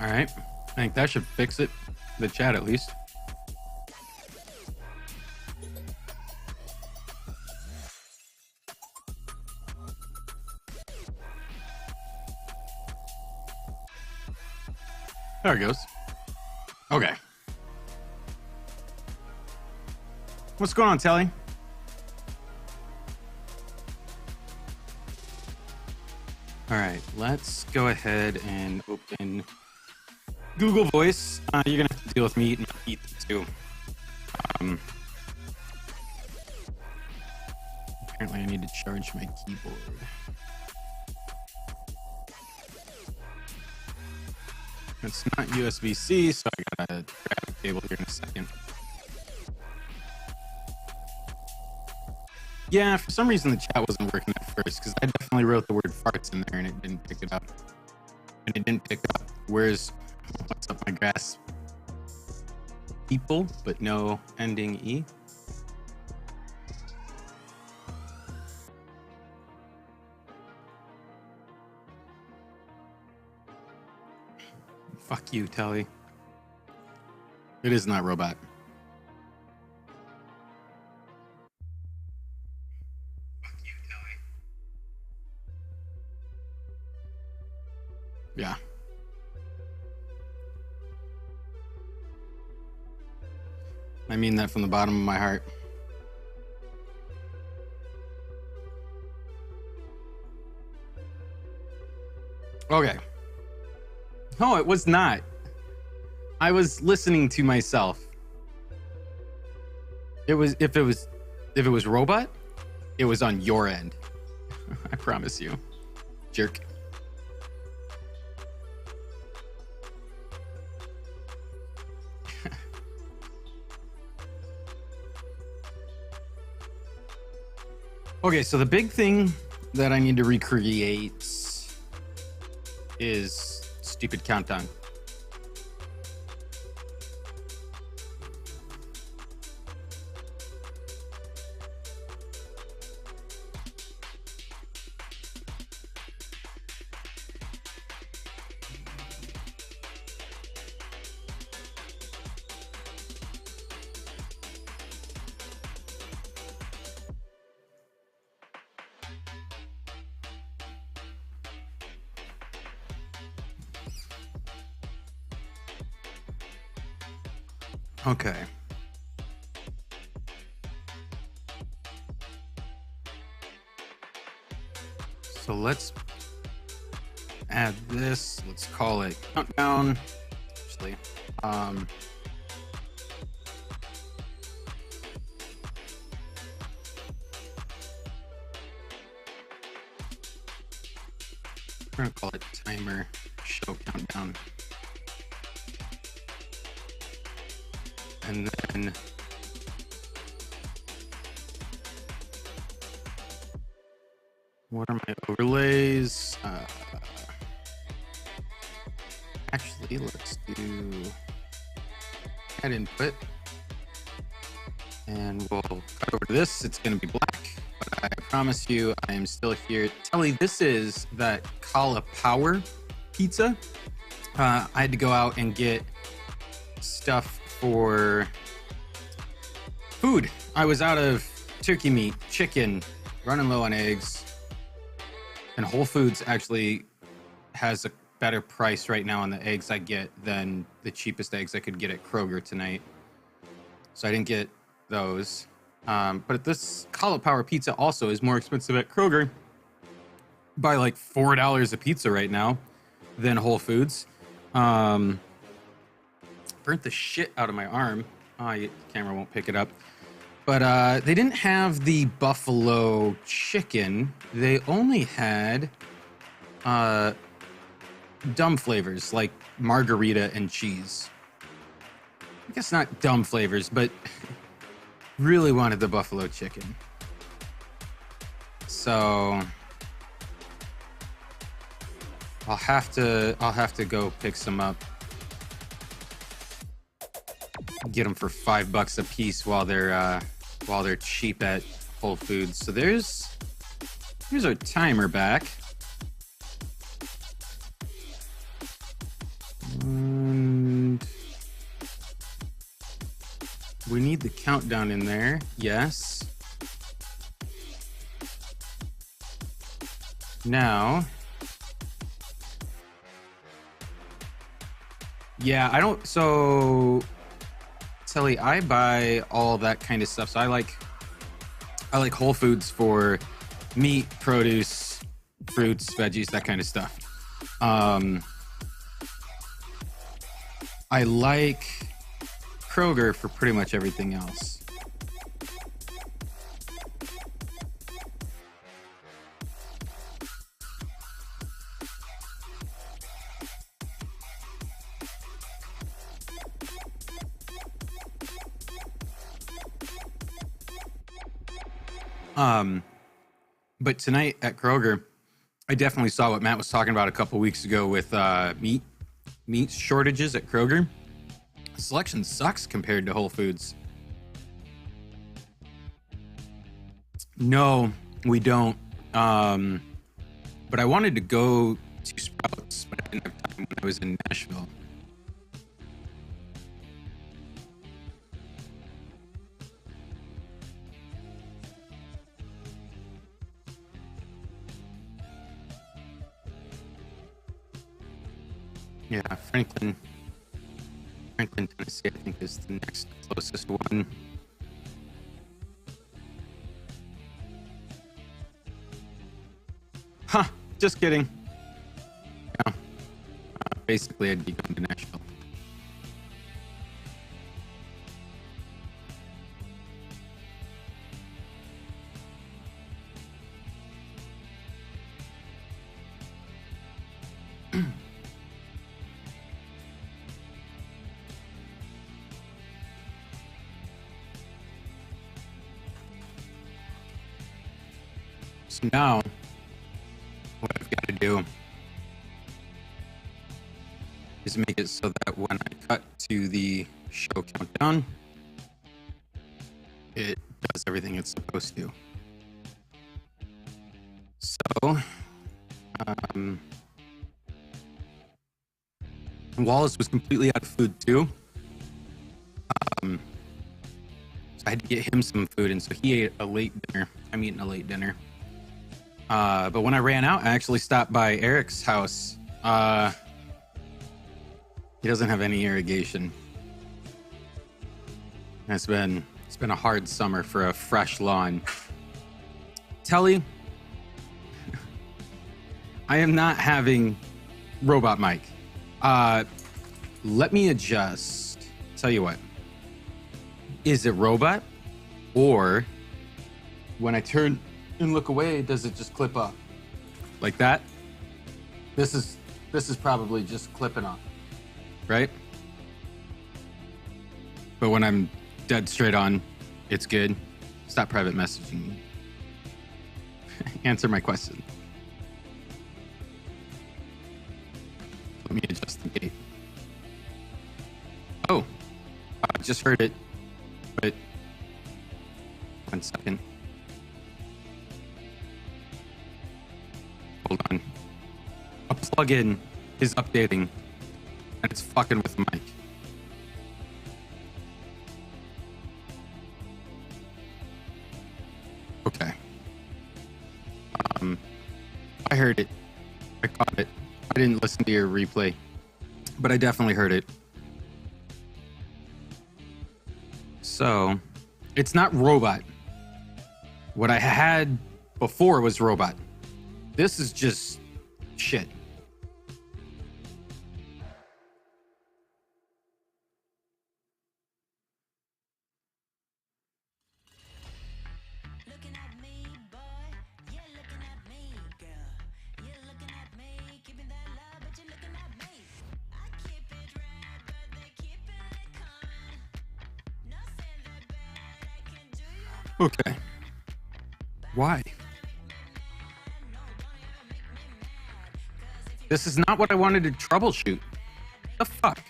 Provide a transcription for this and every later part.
All right. I think that should fix it. The chat, at least. There it goes. Okay. What's going on, Telly? All right, let's go ahead and open Google Voice. You're gonna have to deal with me eating my pizza too. Apparently, I need to charge my keyboard. It's not USB-C, so I gotta grab a cable here in a second. Yeah, for some reason the chat wasn't working at first because I definitely wrote the word farts in there and it didn't pick it up. And it didn't pick up where's what's up my grass people, but no ending E. Fuck you, Telly. It is not robot. Fuck you, Telly. Yeah. I mean that from the bottom of my heart. Okay. No, it was not. I was listening to myself. It was if it was robot, it was on your end. I promise you. Jerk. Okay, so the big thing that I need to recreate is stupid countdown. Okay. So let's add this. Let's call it countdown. Actually, we're gonna call it timer show countdown. And then what are my overlays? Actually, let's do add input. And we'll cut over to this. It's going to be black, but I promise you I am still here. Telly, this is that cauliflower pizza. I had to go out and get stuff for food. I was out of turkey meat, chicken, running low on eggs, and Whole Foods actually has a better price right now on the eggs I get than the cheapest eggs I could get at Kroger tonight. So I didn't get those. But this cauliflower pizza also is more expensive at Kroger by like $4 a pizza right now than Whole Foods. Burnt the shit out of my arm. The camera won't pick it up. But they didn't have the buffalo chicken. They only had dumb flavors like margarita and cheese. I guess not dumb flavors, but really wanted the buffalo chicken. So I'll have to go pick some up. Get them for $5 a piece while they're cheap at Whole Foods. So here's our timer back. We need the countdown in there. Yes. Now. Yeah, I don't. So, Telly, I buy all that kind of stuff. So I like Whole Foods for meat, produce, fruits, veggies, that kind of stuff. I like Kroger for pretty much everything else. But tonight at Kroger, I definitely saw what Matt was talking about a couple weeks ago with meat shortages at Kroger. The selection sucks compared to Whole Foods. No, we don't. But I wanted to go to Sprouts, but I didn't have time when I was in Nashville. Yeah, Franklin, Tennessee, I think is the next closest one. Huh, just kidding. Yeah, basically I'd be going to Nashville. So now, what I've got to do is make it so that when I cut to the show countdown, it does everything it's supposed to. So, Wallace was completely out of food too. So I had to get him some food, and so he ate a late dinner. I'm eating a late dinner. But when I ran out, I actually stopped by Eric's house. He doesn't have any irrigation. It's been a hard summer for a fresh lawn. Telly, I am not having robot mic. Let me adjust. Tell you what. Is it robot, or when I turn and look away, does it just clip up like that? This is probably just clipping off, right? But when I'm dead straight on, it's good. Stop private messaging me. Answer my question. Let me adjust the gate. Oh, I just heard it. But 1 second. Hold on. A plugin is updating, and it's fucking with the mic. Okay. I heard it. I caught it. I didn't listen to your replay, but I definitely heard it. So, it's not robot. What I had before was robot. This is just shit. Okay. Why? This is not what I wanted to troubleshoot. The fuck?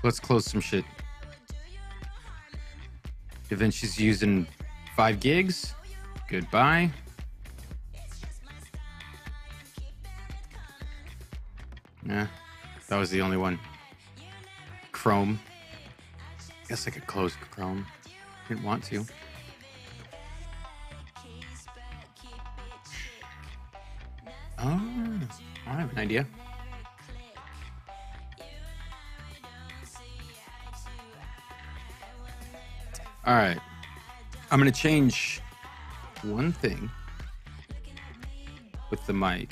Let's close some shit. Da Vinci's using 5 gigs. Goodbye. Yeah, that was the only one. Chrome. Guess I could close Chrome. Didn't want to. Oh, I have an idea. All right. I'm going to change one thing with the mic.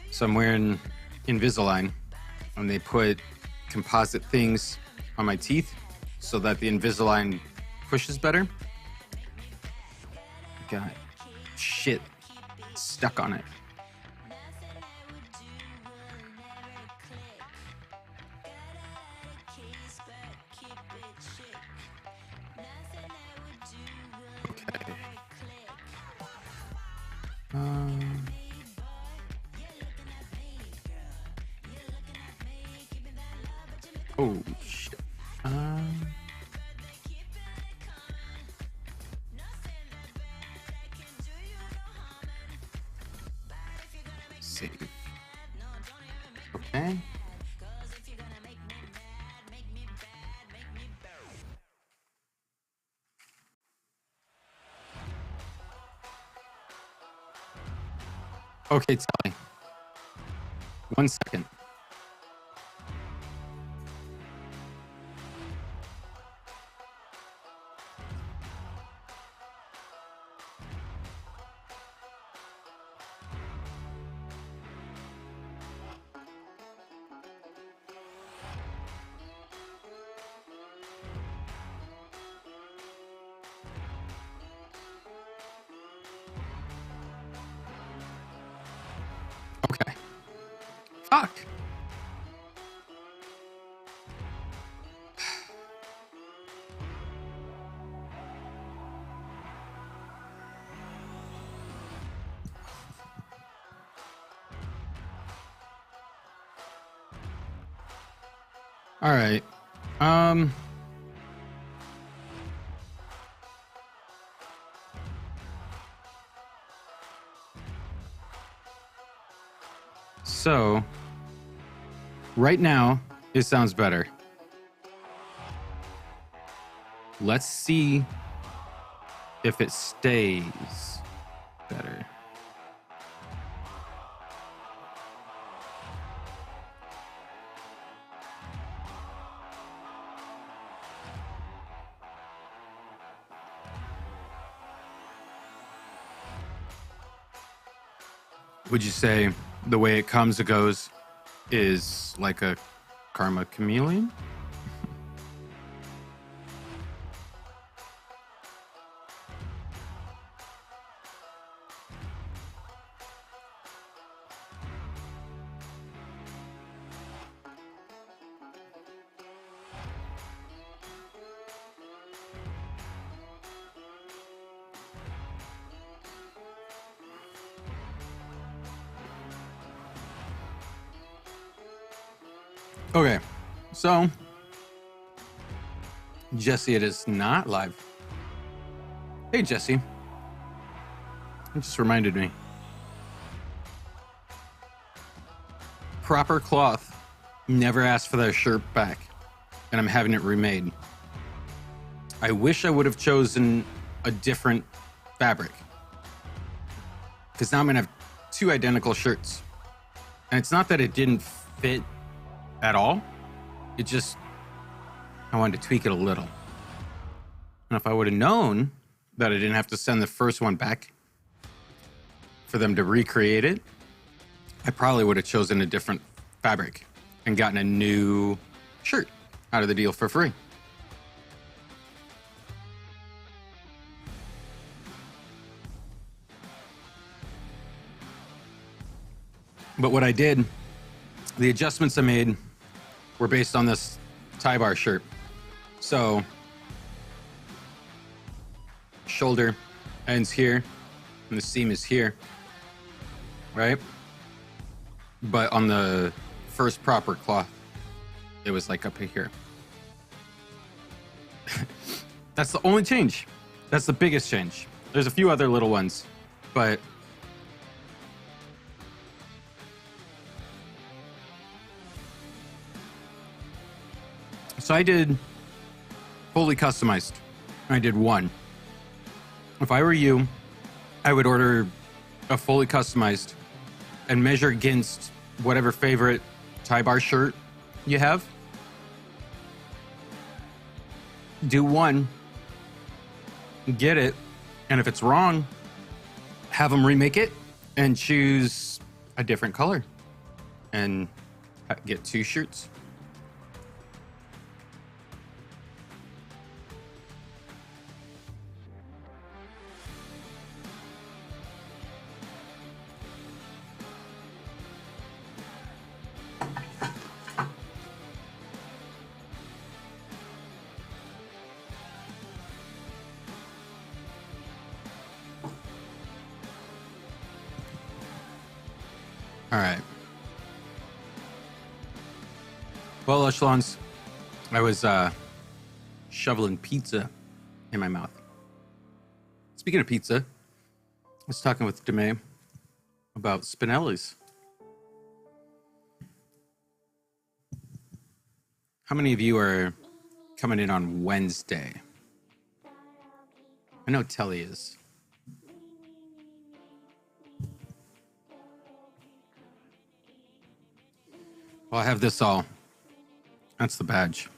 So I'm wearing Invisalign, and they put composite things on my teeth so that the Invisalign pushes better. Got shit stuck on it. Okay. Oh shit. Save. Okay. Okay, Tally. 1 second. Okay. Fuck. All right. So right now it sounds better. Let's see if it stays better. Would you say the way it comes and goes is like a karma chameleon? Okay, so Jesse, it is not live. Hey, Jesse. It just reminded me. Proper cloth never asked for their shirt back, and I'm having it remade. I wish I would have chosen a different fabric, because now I'm gonna have 2 identical shirts. And it's not that it didn't fit at all. It just, I wanted to tweak it a little. And if I would have known that I didn't have to send the first one back for them to recreate it, I probably would have chosen a different fabric and gotten a new shirt out of the deal for free. But what I did, the adjustments I made were based on this tie bar shirt. So shoulder ends here and the seam is here. right? But on the first proper cloth, it was like up here. That's the only change. That's the biggest change. There's a few other little ones, but so I did fully customized. I did one. If I were you, I would order a fully customized and measure against whatever favorite tie bar shirt you have. Do one, get it, and if it's wrong, have them remake it and choose a different color and get 2 shirts. All right. Well, echelons, I was shoveling pizza in my mouth. Speaking of pizza, I was talking with Deme about Spinelli's. How many of you are coming in on Wednesday? I know Telly is. Well, I have this all. That's the badge.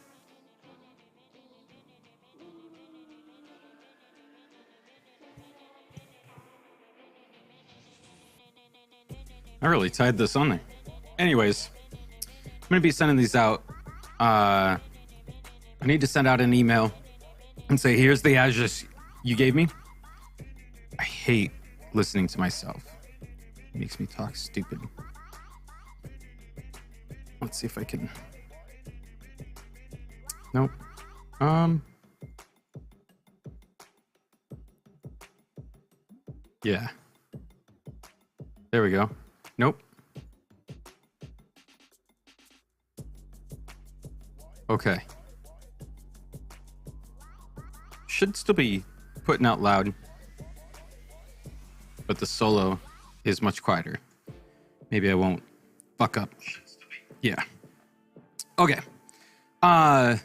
I really tied this on there. Anyways, I'm going to be sending these out. I need to send out an email and say, here's the address you gave me. I hate listening to myself. It makes me talk stupid. Let's see if I can. Nope. Yeah. There we go. Nope. Okay. Should still be putting out loud, but the solo is much quieter. Maybe I won't fuck up. Yeah. Okay. I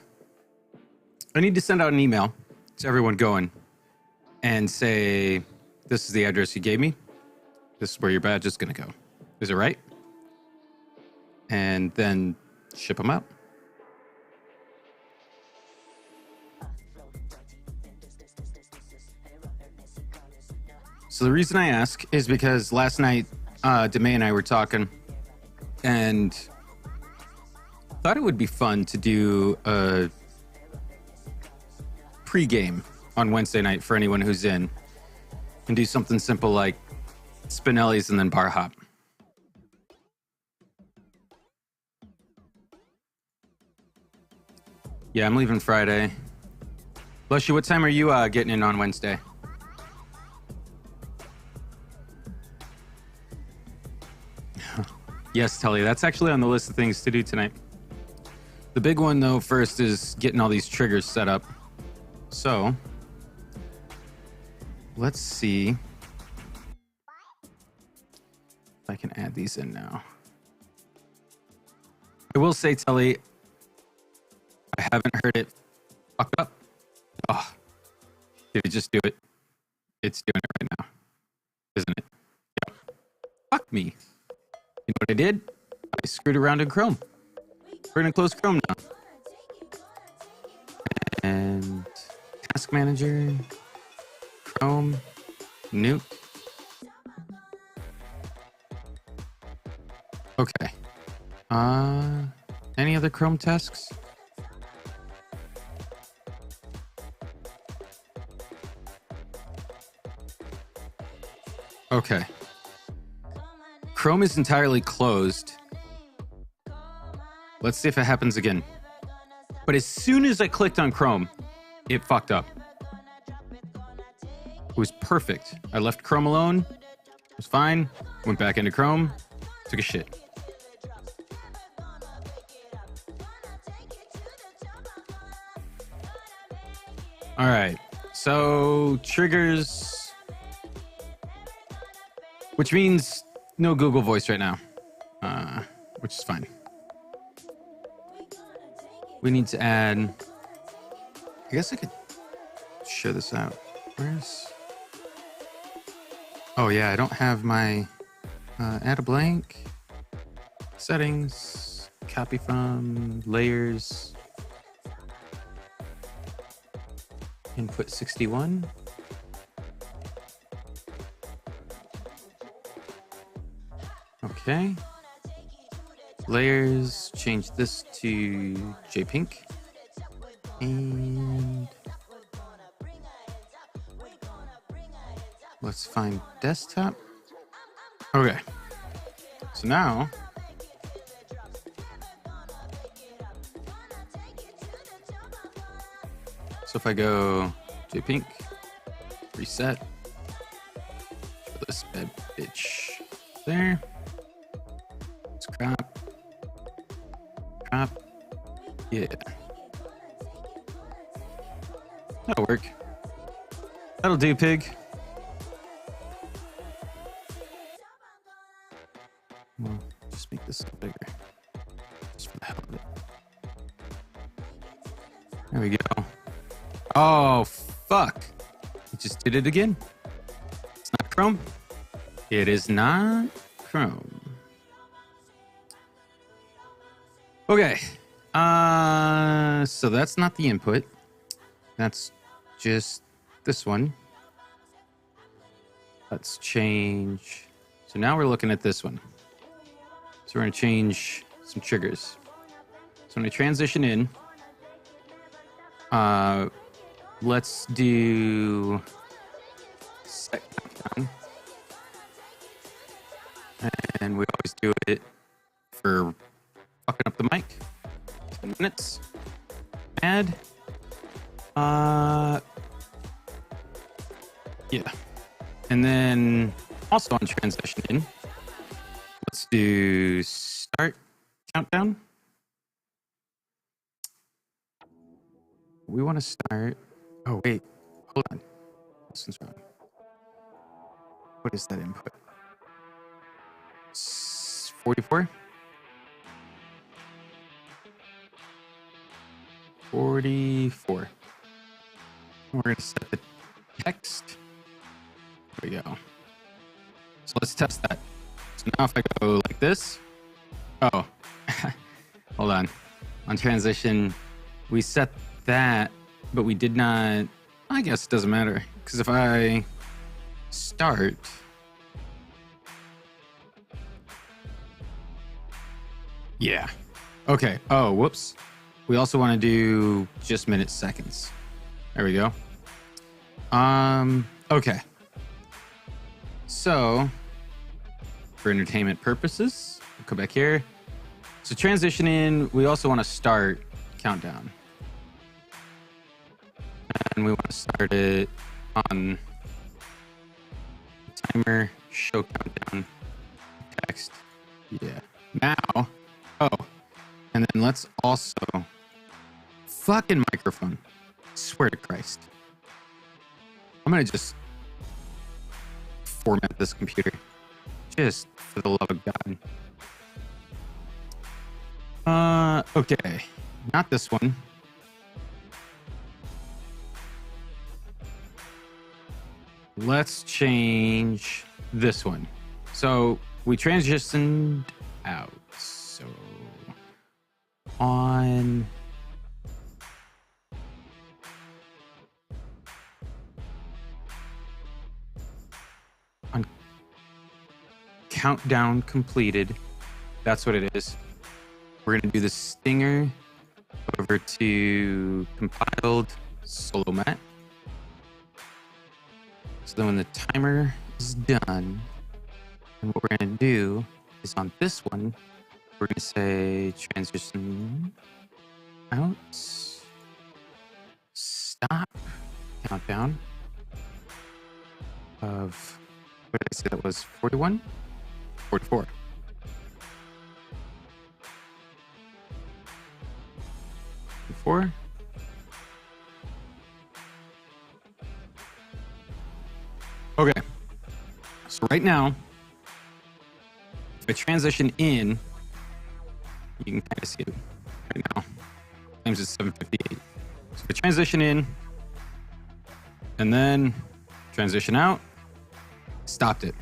need to send out an email to everyone going and say, this is the address you gave me. This is where your badge is going to go. Is it right? And then ship them out. So the reason I ask is because last night, Deme and I were talking and thought it would be fun to do a pre-game on Wednesday night for anyone who's in and do something simple like Spinelli's and then bar hop. Yeah, I'm leaving Friday. Lushy, what time are you getting in on Wednesday? Yes, Telly, that's actually on the list of things to do tonight. The big one, though, first is getting all these triggers set up. So, let's see if I can add these in now. I will say, Telly, I haven't heard it fuck up. Oh, did it just do it? It's doing it right now, isn't it? Yep. Fuck me. You know what I did? I screwed around in Chrome. We're gonna close Chrome now. And Task Manager, Chrome, Nuke. Okay. Any other Chrome tasks? Okay. Chrome is entirely closed. Let's see if it happens again. But as soon as I clicked on Chrome, it fucked up. It was perfect. I left Chrome alone. It was fine. went back into Chrome, took a shit. All right, so triggers, which means no Google Voice right now, which is fine. We need to add, I guess I could share this out. Where's, oh yeah, I don't have my, add a blank, settings, copy from, layers, input 61. Okay. Layers, change this to JPink. And let's find desktop. Okay. So now so if I go JPink, reset, show this bad bitch there. Let's crop. Yeah. That'll work. That'll do, pig. Well, just make this a little bigger. Just for the hell of it. There we go. Oh, fuck. It just did it again. It's not Chrome. It is not Chrome. Okay. So that's not the input. That's just this one. Let's change. So now we're looking at this one. So we're going to change some triggers. So when I transition in, let's do set countdown. And we always do it for fucking up the mic. 10 minutes. Add. Yeah. And then also on transition in, let's do start countdown. We want to start. Oh, wait. Hold on. This one's wrong. What is that input? 44? 44. We're going to set the text. There we go. So let's test that. So now if I go like this. Oh, hold on. On transition, we set that, but we did not. I guess it doesn't matter. Because if I start. Yeah. Okay. Oh, whoops. We also want to do just minutes, seconds. There we go. Okay. So for entertainment purposes, we'll come back here. So transition in, we also want to start countdown. And we want to start it on timer, show countdown, text. Yeah. Now, oh, and then let's also fucking microphone. Swear to Christ. I'm gonna just format this computer. Just for the love of God. Okay. Not this one. Let's change this one. So we transitioned out. So on countdown completed. That's what it is. We're going to do the stinger over to compiled solo mat. So then when the timer is done, and what we're going to do is on this one, we're going to say transition out, stop countdown of, what did I say that was, 41? 44. 44. Okay. So right now, if I transition in, you can kind of see it right now. Times is 758. So if I transition in and then transition out, stopped it.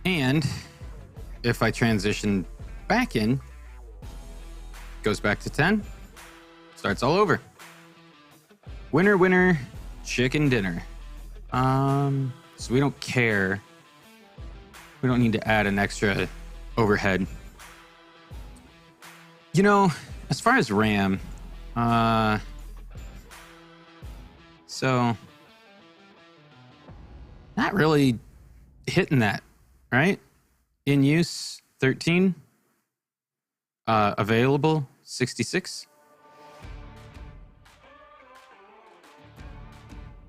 And if I transition back in, goes back to 10, starts all over. Winner, winner, chicken dinner. So we don't care. We don't need to add an extra overhead. You know, as far as RAM, so not really hitting that, right? In use 13, available 66.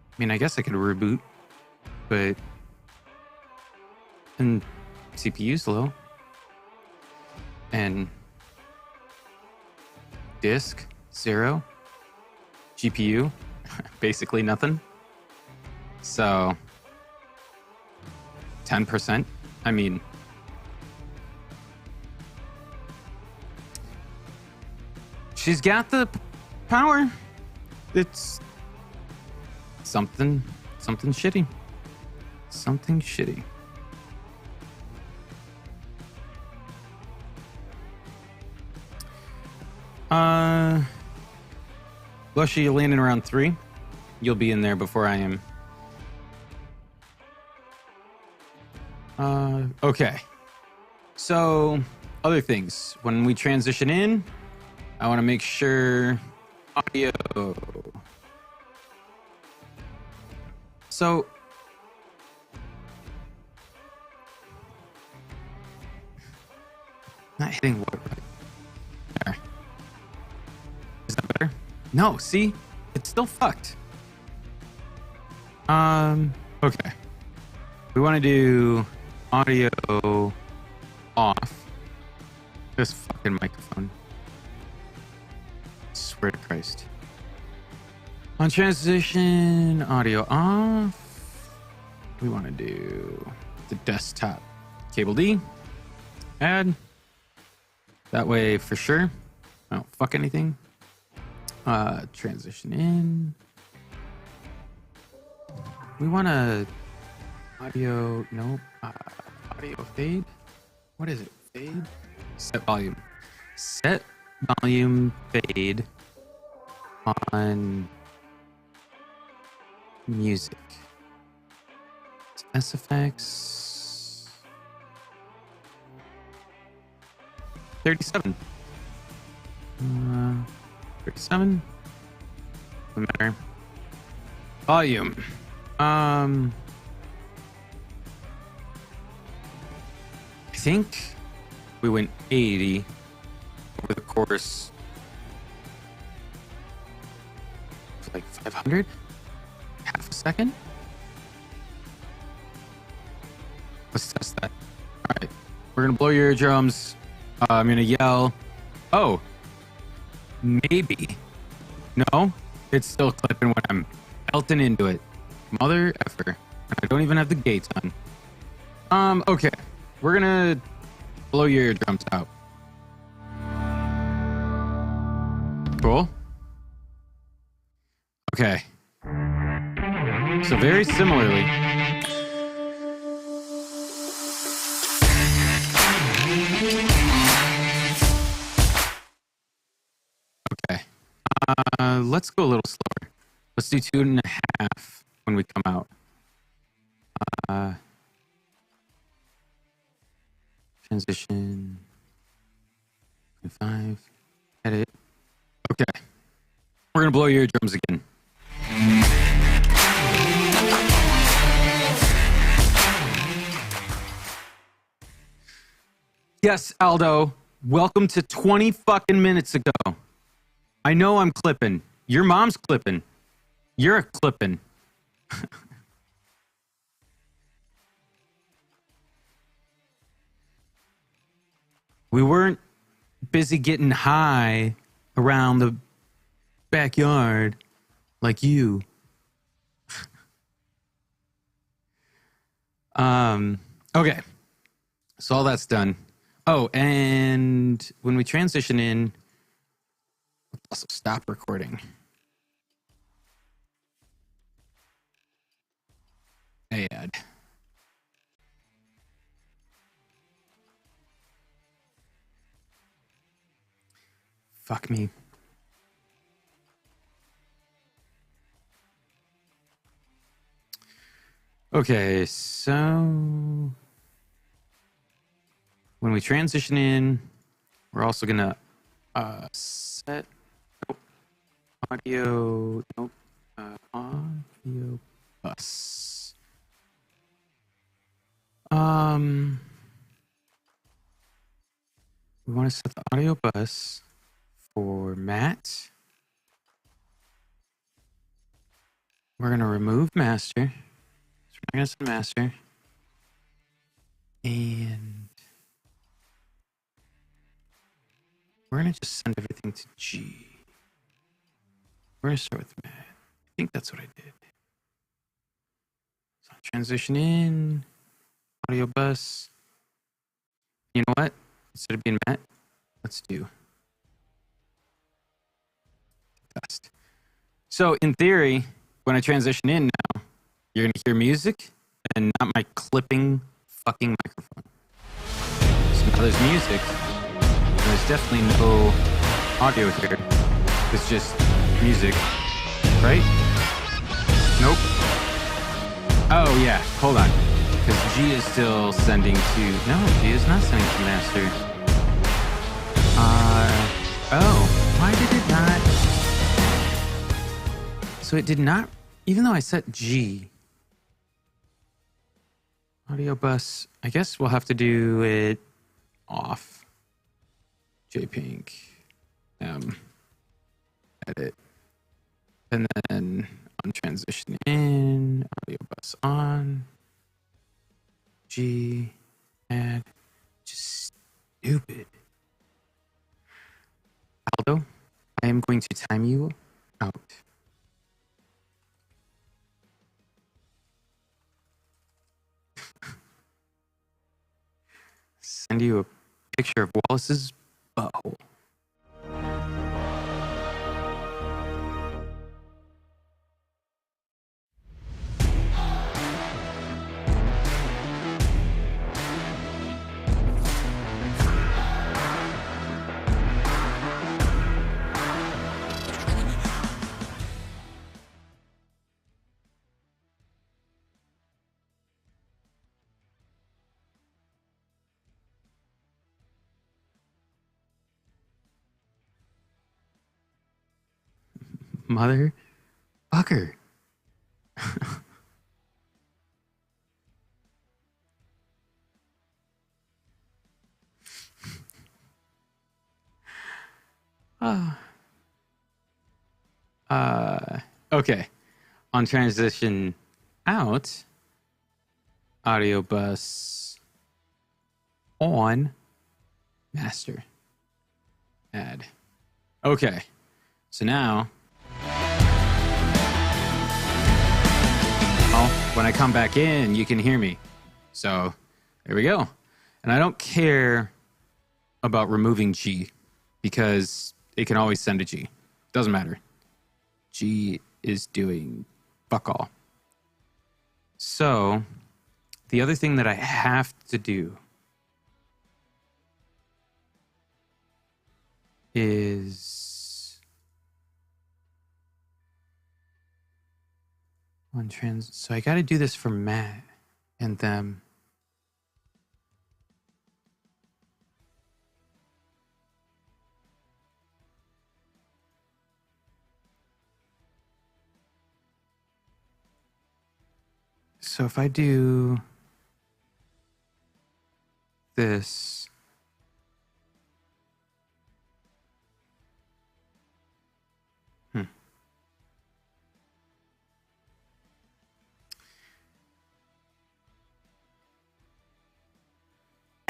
I mean, I guess I could reboot, but and CPU's low and disk 0, GPU basically nothing. So 10%. I mean, she's got the power. It's something shitty. Something shitty. Lushy, you'll land in around 3. You'll be in there before I am. Okay. So, other things. When we transition in, I want to make sure audio. So, not hitting what right there. Is that better? No, see? It's still fucked. Okay. We want to do audio off. This fucking microphone. I swear to Christ. On transition, audio off. We want to do the desktop. Cable D. Add. That way for sure. I don't fuck anything. Transition in. We want to audio, nope. Audio fade. What is it? Fade? Set volume. Set volume fade on music. SFX 37. 37. Doesn't matter. Volume. I think we went 80 over the course of like 500, half a second. Let's test that. All right, we're gonna blow your eardrums. I'm gonna yell. Oh, maybe. No, it's still clipping when I'm belting into it. Mother effer. I don't even have the gates on. Okay. We're gonna blow your eardrums out. Cool. Okay. So very similarly. Okay. Let's go a little slower. Let's do 2.5 when we come out. Transition 5, edit. Okay, we're gonna blow your eardrums again. Yes, Aldo, welcome to 20 fucking minutes ago. I know I'm clipping. Your mom's clipping. You're a clippin'. We weren't busy getting high around the backyard like you. Okay. So all that's done. Oh, and when we transition in, also stop recording. Add. Fuck me. Okay, so when we transition in, we're also gonna set audio. Nope. Audio bus. We want to set the audio bus for Matt. We're gonna remove master. So we're gonna set master, and we're gonna just send everything to G. We're gonna start with Matt. I think that's what I did. So transition in, audio bus. You know what? Instead of being Matt, let's do best. So in theory, when I transition in now, you're gonna hear music and not my clipping fucking microphone. So now there's music. And there's definitely no audio here. It's just music, right? Nope. Oh yeah, hold on. Because G is still sending to... No, G is not sending to master. Oh, why did it not... So it did not... Even though I set G... Audio bus... I guess we'll have to do it off. JPink. Edit. And then on transition in, audio bus on. G, add, just stupid. Aldo, I am going to time you out. Send you a picture of Wallace's butthole. Motherfucker. Okay. On transition out, audio bus on, master, add. Okay. So now, well, when I come back in, you can hear me. So there we go. And I don't care about removing G because it can always send a G. Doesn't matter. G is doing fuck all. So the other thing that I have to do is on trans. So I got to do this for Matt and them. So if I do this,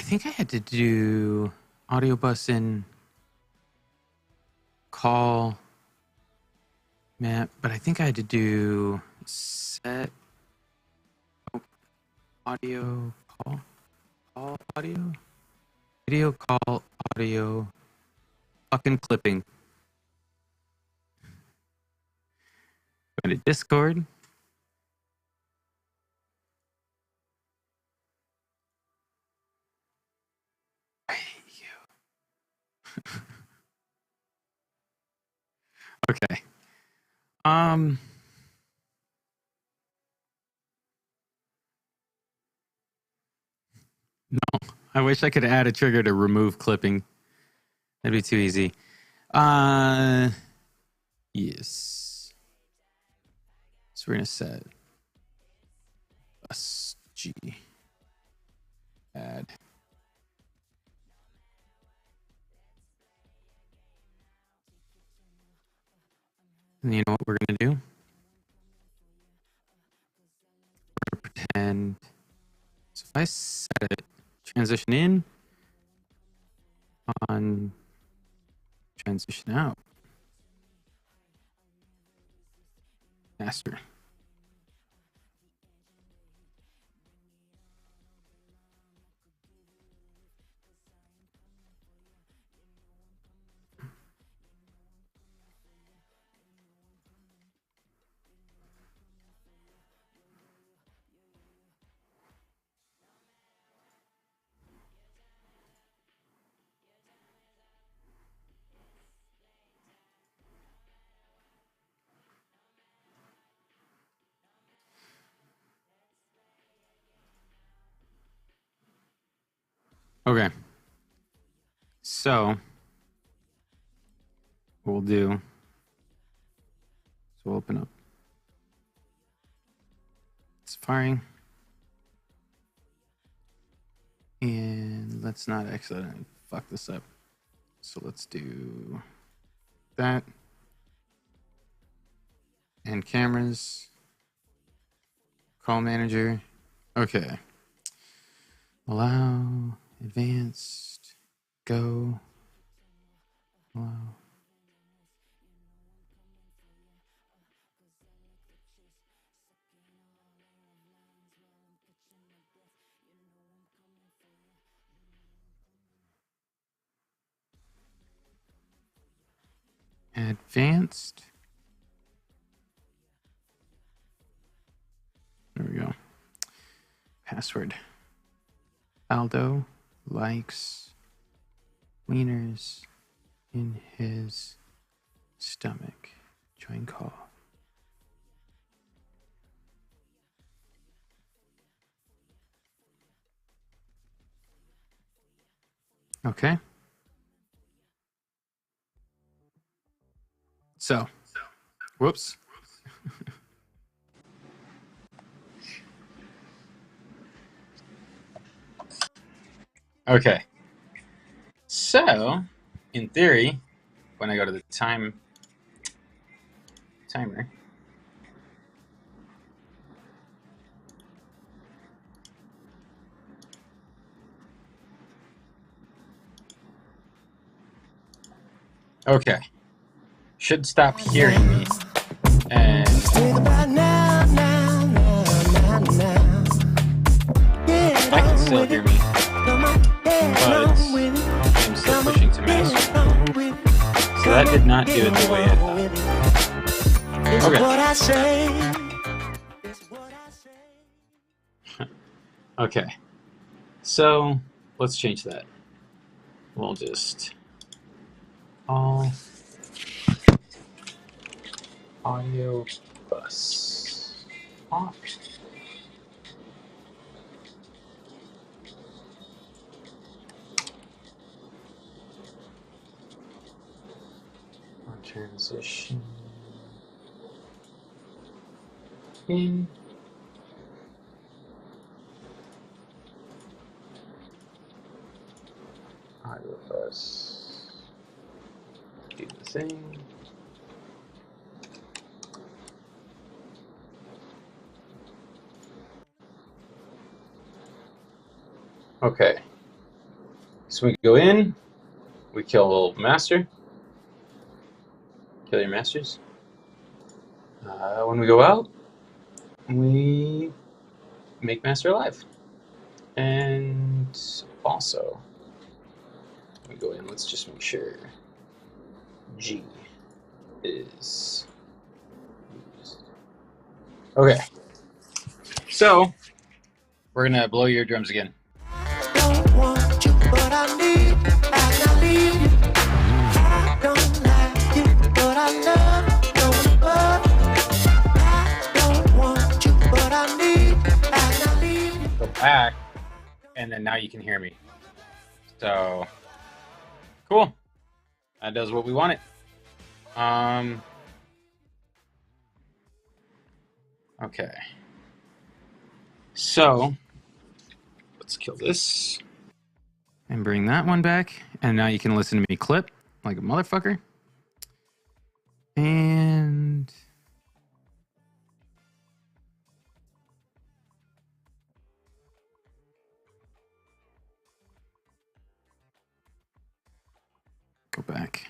think I had to do audio bus in call map, but I think I had to do set audio call audio video call audio fucking clipping. Go to Discord. Okay. No, I wish I could add a trigger to remove clipping. That'd be too easy. Yes. So we're gonna set bus G add. And you know what we're gonna do? We're gonna pretend. So if I set it, transition in on transition out. Master. Okay. So what we'll do is we'll open up Safari. And let's not accidentally fuck this up. So let's do that. And cameras. Call manager. Okay. Allow. Advanced. Go. Allow. Advanced. There we go. Password. Aldo likes wieners in his stomach. Join call. Okay. So, whoops. Okay. So, in theory, when I go to the timer, okay, should stop hearing me, and I can still hear me, but I'm still pushing to master. So that did not do it the way I thought. Okay. Okay. So let's change that. We'll just all audio bus off. Transition in. Audio bus. Do the same. Okay. So we go in, we kill master, kill your masters. When we go out, we make master alive. And also, we go in, let's just make sure G is used. Okay, so we're gonna blow your drums again. Don't want you, but I need, and I need you. I don't like you, but I love, don't love. I don't want you, but I need, and I need you. Go back, and then now you can hear me. So cool. That does what we wanted. Okay. So let's kill this and bring that one back. And now you can listen to me clip like a motherfucker. And go back.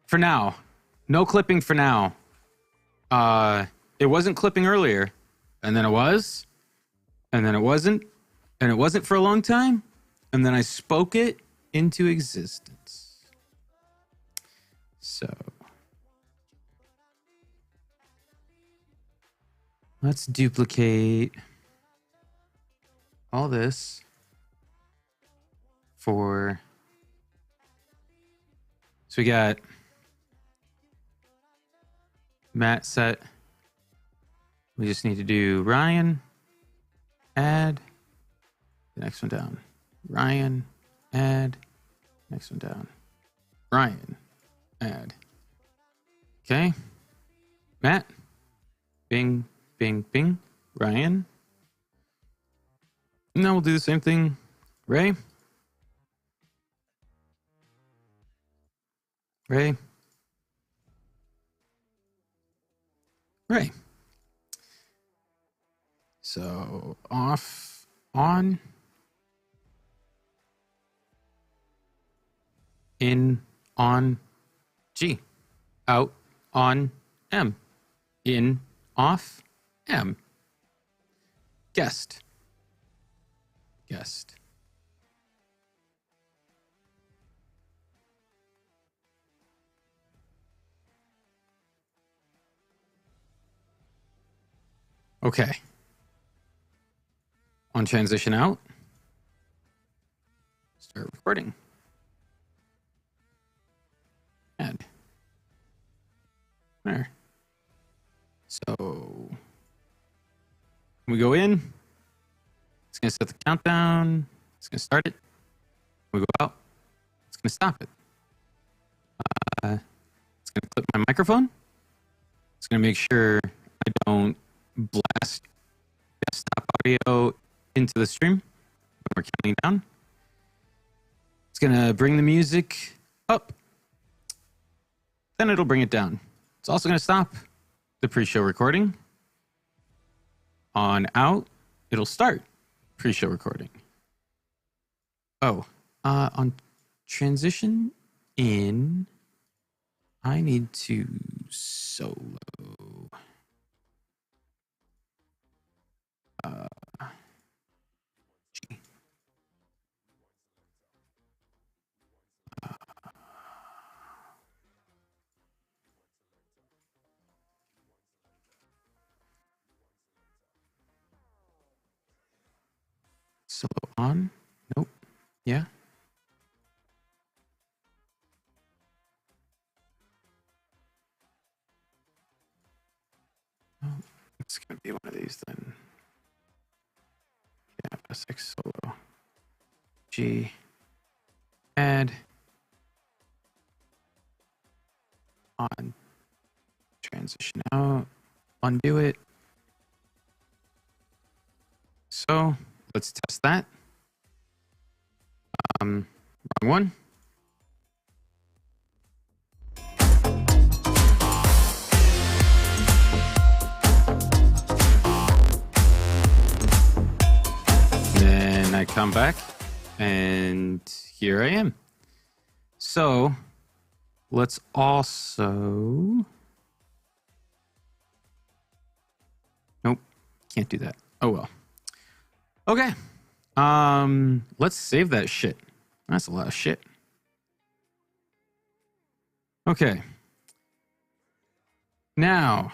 For now, no clipping for now. It wasn't clipping earlier, and then it was, and then it wasn't, and it wasn't for a long time, and then I spoke it into existence. So let's duplicate all this for, so we got Matt set. We just need to do Ryan, add, the next one down. Ryan, add, next one down. Ryan, add. Okay. Matt, bing, bing, bing. Ryan. Now we'll do the same thing. Ray. Ray. Ray. So off, on, in, on, G, out, on, M, in, off, M, guest, guest. Okay. On transition out, start recording. Add. There. So we go in, it's gonna set the countdown, it's gonna start it. We go out, it's gonna stop it. It's gonna clip my microphone. It's gonna make sure I don't blast desktop audio into the stream when we're counting down. It's gonna bring the music up, then it'll bring it down. It's also gonna stop the pre-show recording. On out, it'll start pre-show recording. Oh, on transition in, I need to solo. G. Solo on? Nope. Yeah. Oh, it's gonna be one of these then. Yeah, F6 solo. G. Add. On. Transition out. Undo it. So let's test that. Wrong one. Then I come back And here I am. So let's also... Nope, can't do that. Oh well. Okay. Let's save that shit. That's a lot of shit. Okay. Now,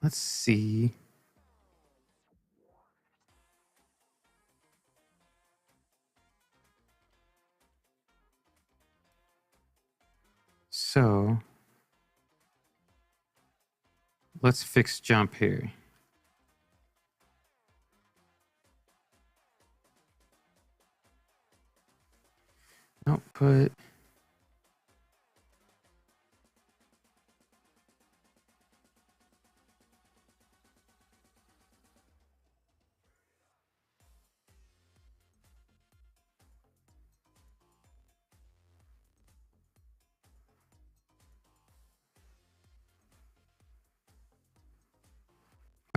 let's see. So let's fix jump here. Output.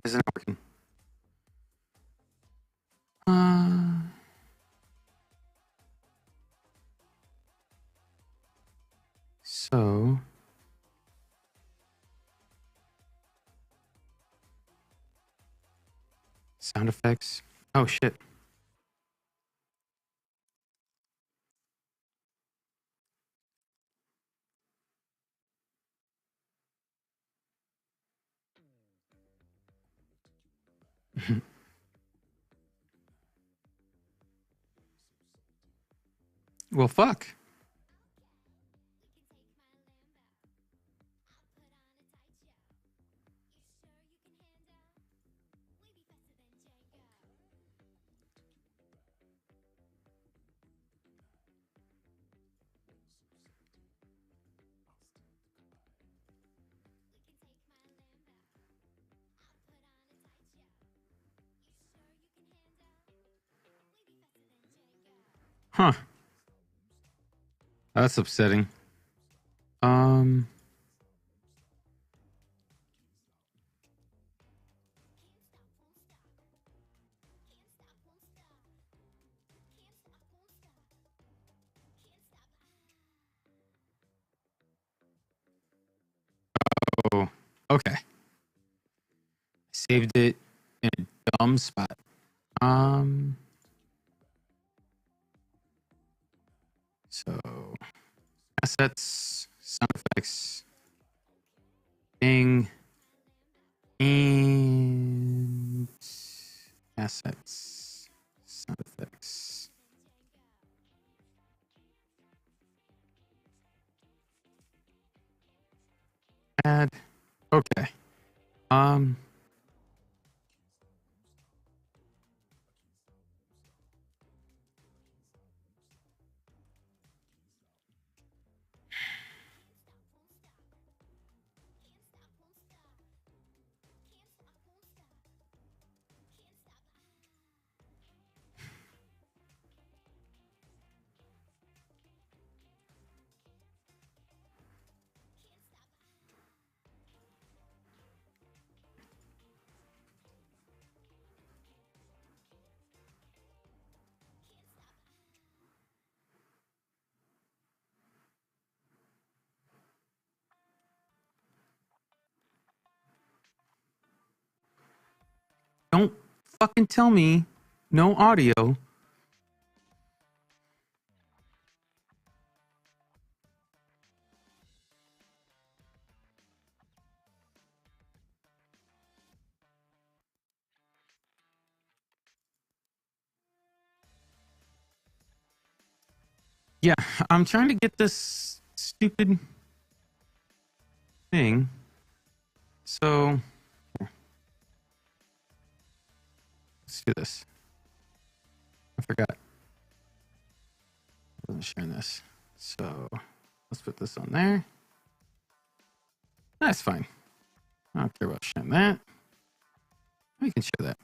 Why isn't it working? So sound effects. Oh shit. Well, fuck. Huh. That's upsetting. Oh, okay. Saved it in a dumb spot. So assets, sound effects, thing, and assets, sound effects. Add. Okay. Don't fucking tell me no audio. Yeah, I'm trying to get this stupid thing. So let's do this. I forgot. I wasn't sharing this. So let's put this on there. That's fine. I don't care about sharing that. We can share that.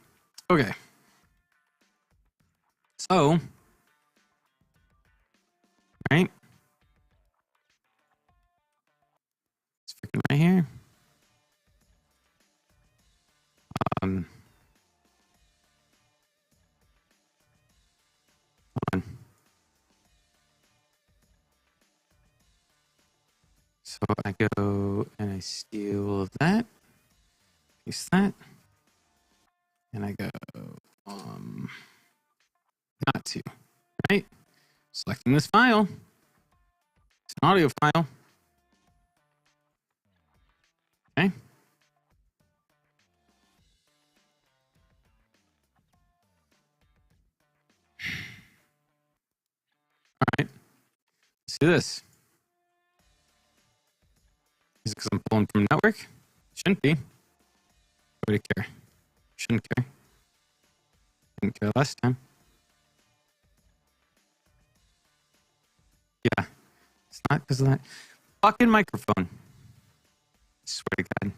Okay. So, right? It's freaking right here. So I go and I steal that, paste that, and I go, not to, right? Selecting this file. It's an audio file. Okay. All right. Let's do this. Is it because I'm pulling from network? Shouldn't be. Nobody care. Shouldn't care. Didn't care last time. Yeah. It's not because of that fucking microphone. I swear to God.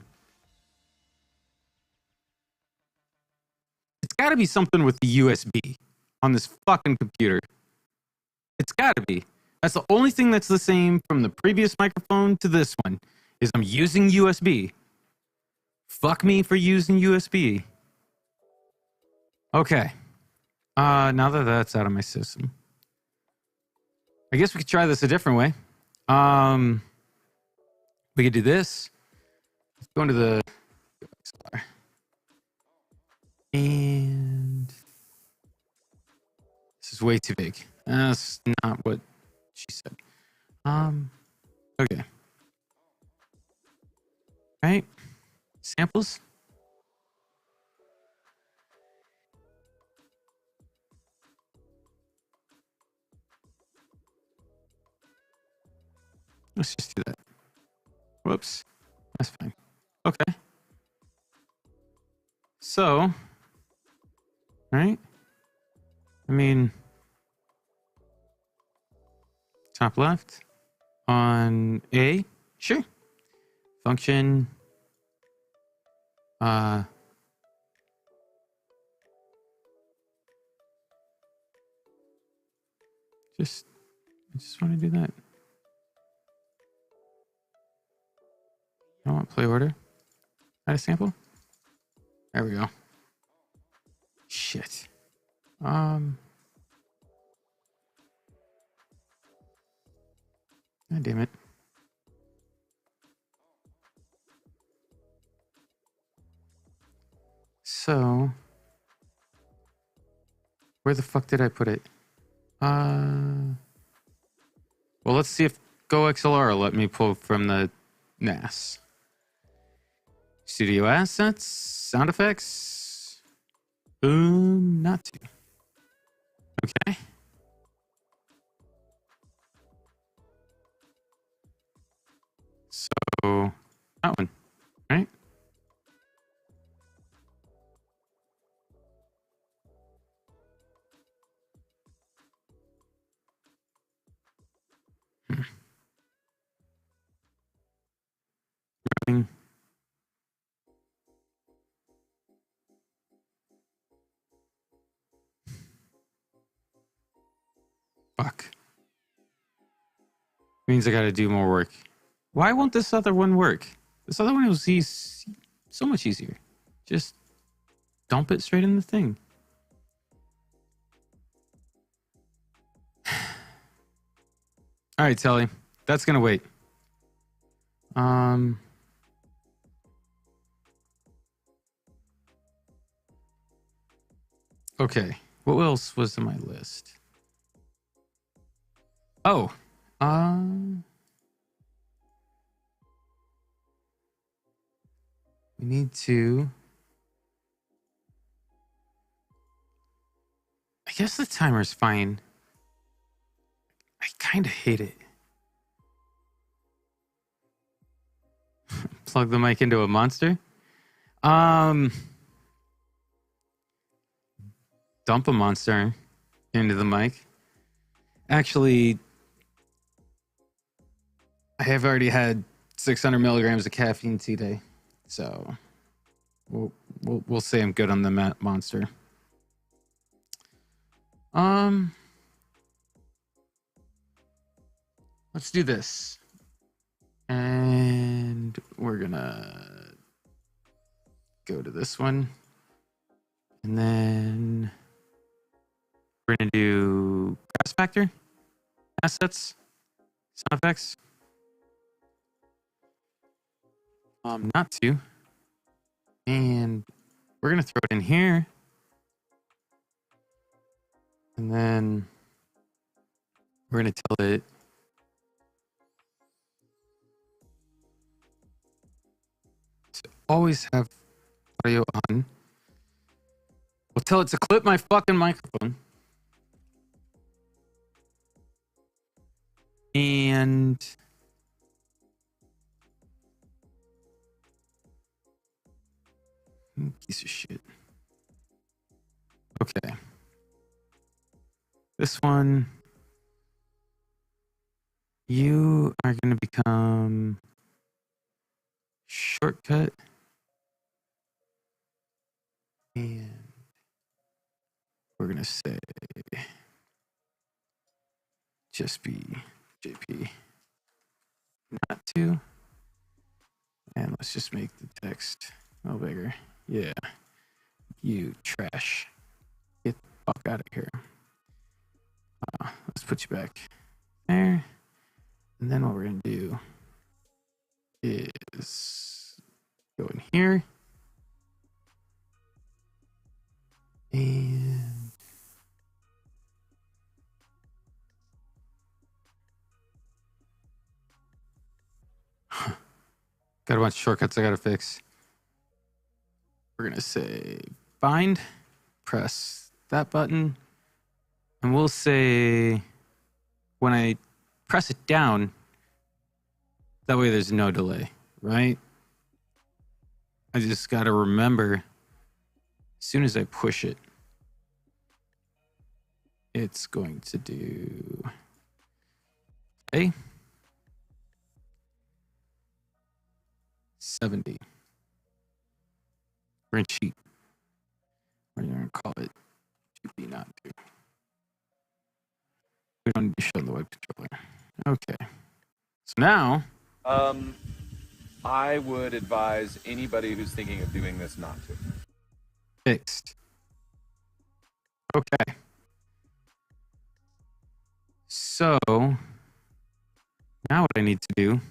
It's got to be something with the USB on this fucking computer. It's got to be. That's the only thing that's the same from the previous microphone to this one is I'm using USB. Fuck me for using USB. Okay. Now that that's out of my system, I guess we could try this a different way. We could do this. Let's go into the XLR. And this is way too big. That's not what she said. Okay. Right. Samples. Let's just do that. Whoops. That's fine. Okay. So, right? I mean, top left on A. Sure. Function. I just want to do that. I want play order. Add a sample. There we go. Shit. God damn it. So, where the fuck did I put it? Well, let's see if GoXLR will let me pull from the NAS. Studio assets, sound effects. Not to. Okay. So, that one, right? Fuck. Means I gotta do more work. Why won't this other one work? This other one was so much easier. Just dump it straight in the thing. All right, Telly. That's gonna wait. Okay. What else was on my list? Oh. We need to. I guess the timer's fine. I kind of hate it. Plug the mic into a monster. Dump a monster into the mic. Actually, I have already had 600 milligrams of caffeine today, so we'll say I'm good on the monster. Let's do this. And we're gonna go to this one. And then we're gonna do grass factor, assets, sound effects. not to. And we're going to throw it in here. And then we're going to tell it to always have audio on. We'll tell it to clip my fucking microphone. And piece of shit. Okay. This one, you are going to become shortcut. And we're going to say just be JP. Not to. And let's just make the text a little bigger. Yeah. You trash. Get the fuck out of here. Let's put you back there. And then what we're going to do is go in here. And got a bunch of shortcuts I got to fix. We're going to say bind, press that button, and we'll say when I press it down, that way there's no delay, right? I just got to remember as soon as I push it, it's going to do play 70. Print sheet. What are you going to call it? GP not to. We don't need to show the web controller. Okay. So now. I would advise anybody who's thinking of doing this not to. Fixed. Okay. So now what I need to do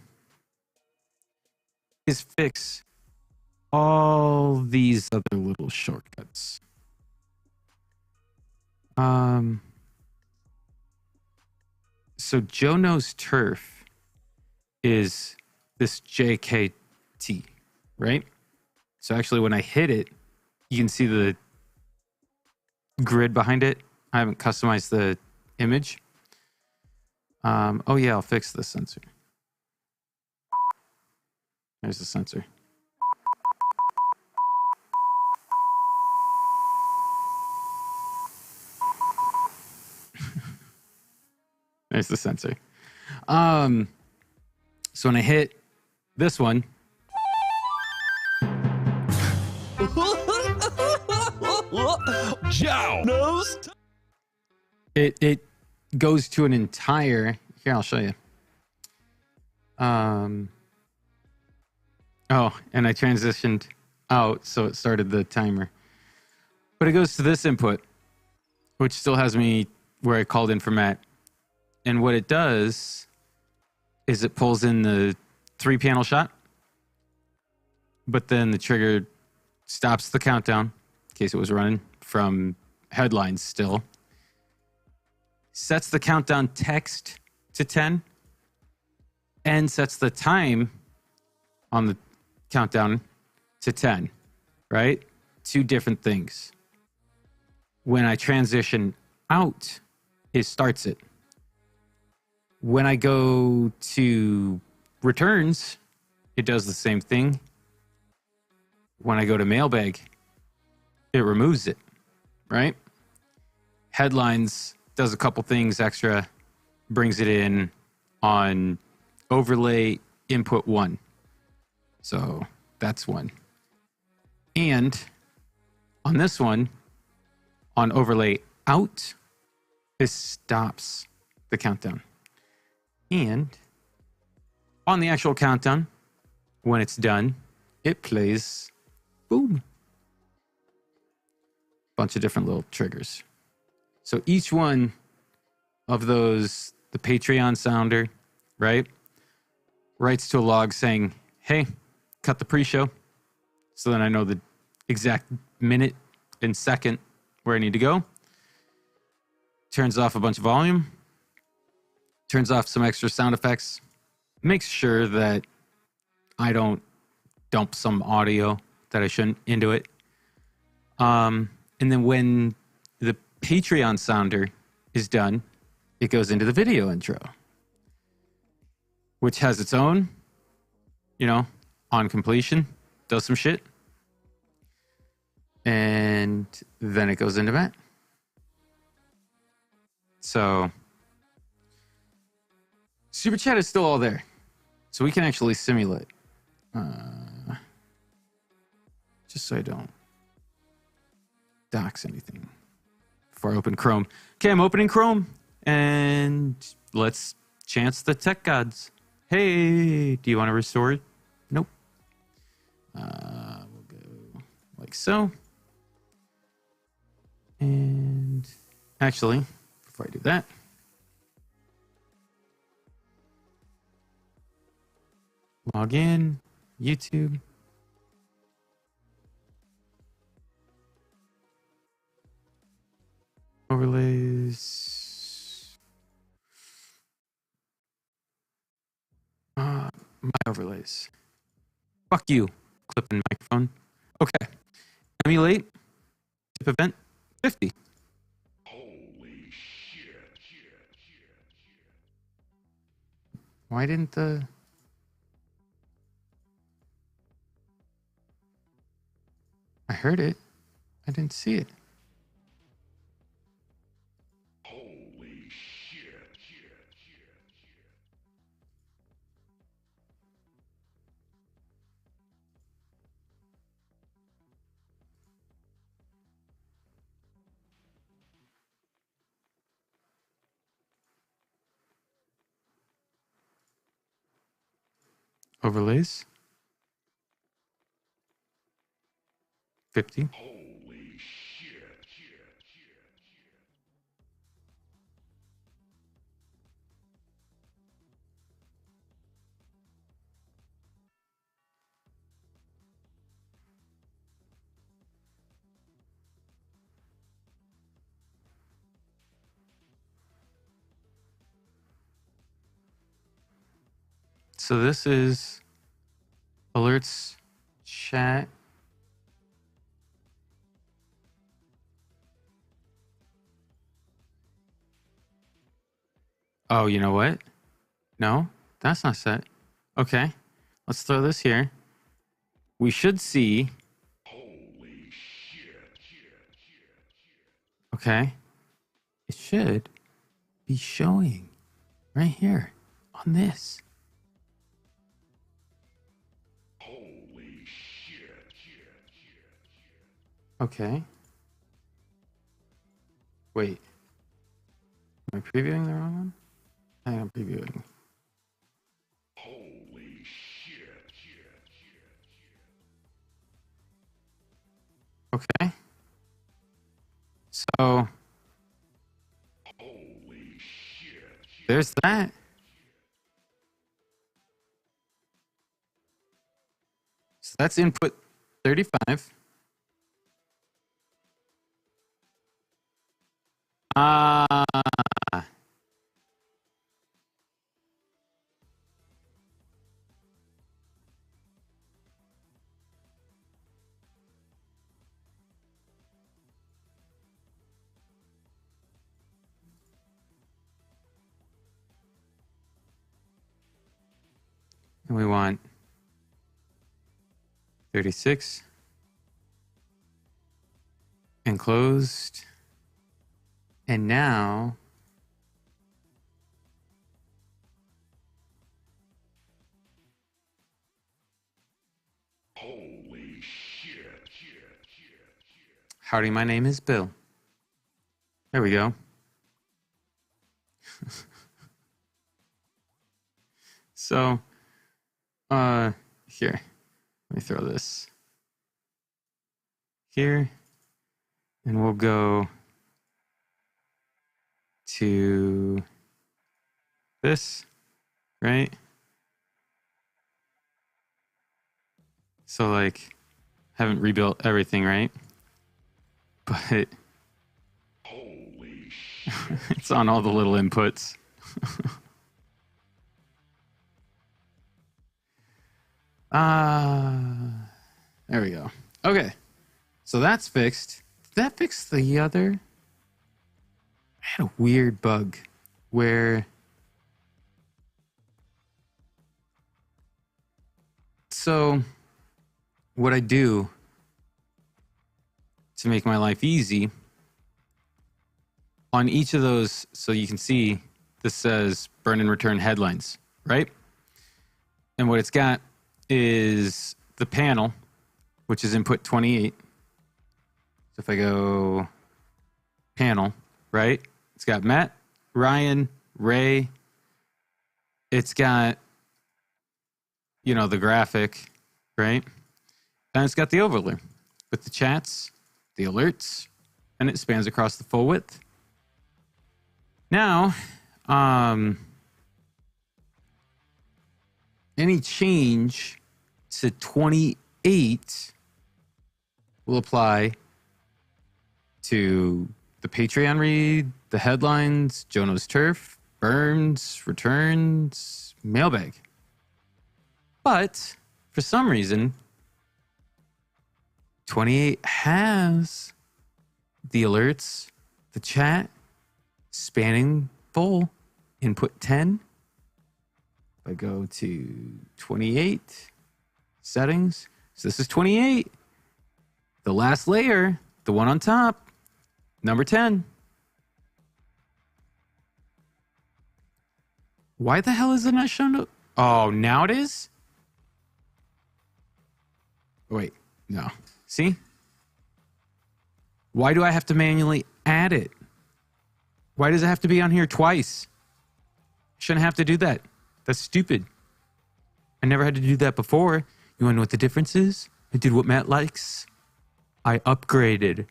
is fix all these other little shortcuts. So Joe Knows Turf is this JKT, right? So actually when I hit it, you can see the grid behind it. I haven't customized the image. Oh yeah, I'll fix the sensor. There's the sensor. There's the sensor. So when I hit this one, Joe Knows. it goes to an entire. Here, I'll show you. Oh, and I transitioned out, so it started the timer. But it goes to this input, which still has me where I called in for Matt. And what it does is it pulls in the 3-panel shot, but then the trigger stops the countdown in case it was running from headlines still, sets the countdown text to 10, and sets the time on the countdown to 10, right? Two different things. When I transition out, it starts it. When I go to returns, it does the same thing. When I go to mailbag, it removes it, right? Headlines does a couple things extra, brings it in on overlay input 1. So that's one. And on this one, on overlay out, it stops the countdown. And on the actual countdown, when it's done, it plays, boom, bunch of different little triggers. So each one of those, the Patreon sounder, right, writes to a log saying, hey, cut the pre-show so then I know the exact minute and second where I need to go. Turns off a bunch of volume. Turns off some extra sound effects. Makes sure that I don't dump some audio that I shouldn't into it. And then when the Patreon sounder is done, it goes into the video intro, which has its own, on completion, does some shit. And then it goes into Matt. So Super Chat is still all there. So we can actually simulate. Just so I don't dox anything before I open Chrome. Okay, I'm opening Chrome. And let's chance the tech gods. Hey, do you want to restore it? Nope. We'll go like so. And actually, before I do that, log in, YouTube. Overlays. My overlays. Fuck you, clipping microphone. Okay. Emulate. Tip event 50. Holy shit. Why didn't the... I heard it. I didn't see it. Holy shit. Overlays. 50. Holy shit. So this is alerts, chat. Oh, you know what? No, that's not set. Okay, let's throw this here. We should see. Holy shit. Okay, it should be showing right here on this. Holy shit. Okay. Wait. Am I previewing the wrong one? I am previewing. Holy shit. Okay. So Holy shit. there's that. So that's input 35. And we want 36 enclosed. And now Holy shit. howdy, my name is Bill. There we go. So, here, let me throw this here, and we'll go to this, right? So like, haven't rebuilt everything, right? But Holy shit. it's on all the little inputs. There we go. Okay. So that's fixed. Did that fix the other? I had a weird bug where... So what I do to make my life easy, on each of those, so you can see this says burn and return headlines, right? And what it's got is the panel, which is input 28. So if I go panel, right? It's got Matt, Ryan, Ray. It's got, you know, the graphic, right? And it's got the overlay with the chats, the alerts, and it spans across the full width. Now, any change to 28 will apply to the Patreon read, the headlines, Jono's Turf, burns, returns, mailbag. But for some reason, 28 has the alerts, the chat, spanning full, input 10. If I go to 28, settings. So this is 28. The last layer, the one on top, number 10. Why the hell is it not shown up? Oh, now it is? Wait, no. See? Why do I have to manually add it? Why does it have to be on here twice? Shouldn't have to do that. That's stupid. I never had to do that before. You want to know what the difference is? I did what Matt likes. I upgraded.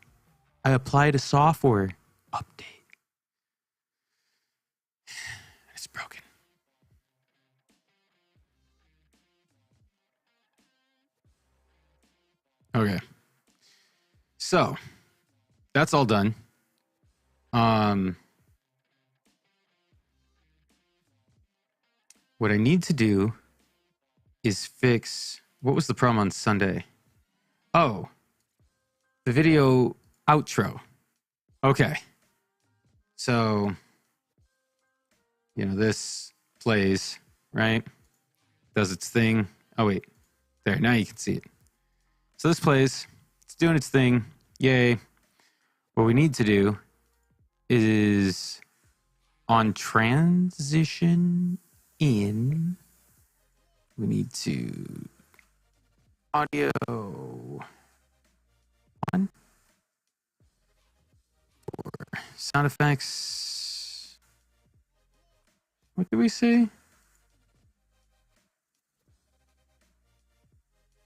I applied a software update. It's broken. Okay. So, that's all done. What I need to do is fix... What was the problem on Sunday? Oh, the video outro. Okay. So, you know, this plays, right? Does its thing. Oh, wait. There, now you can see it. So this plays. It's doing its thing. Yay. What we need to do is on transition in, we need to audio on for sound effects. What did we say?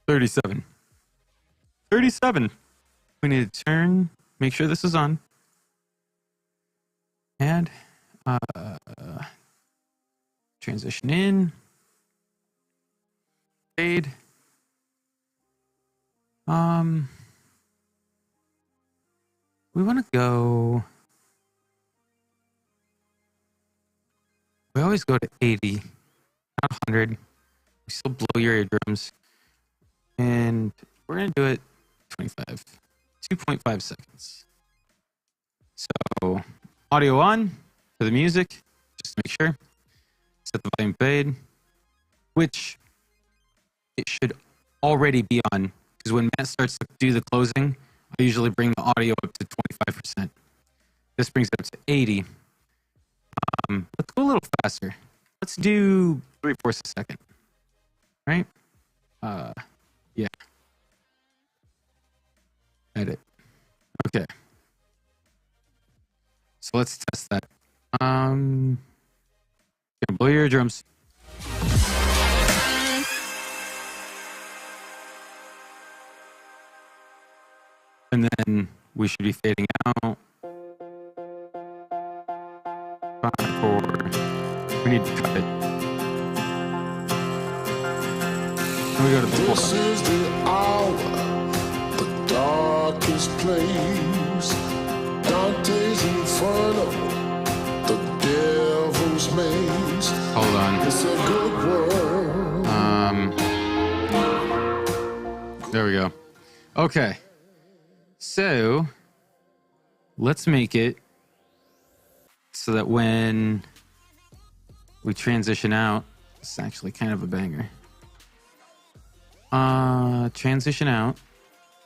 37. 37. We need to turn, make sure this is on. And transition in. Fade. We want to go. We always go to 80, not 100. We still blow your eardrums. And we're going to do it 25. 2.5 seconds. So, audio on for the music, just to make sure. Set the volume fade, which it should already be on, because when Matt starts to do the closing, I usually bring the audio up to 25%. This brings it up to 80. Let's go a little faster. Let's do 3/4 a second. Right? Yeah. Edit. Okay. So let's test that. Gonna blow your eardrums. And then we should be fading out. 5, 4. We need to cut it. Let me go to the This floor. is the hour, the darkest place. Dante's Inferno, the devil's maze. Hold on. It's a good world. There we go. Okay. So let's make it so that when we transition out, it's actually kind of a banger. Transition out.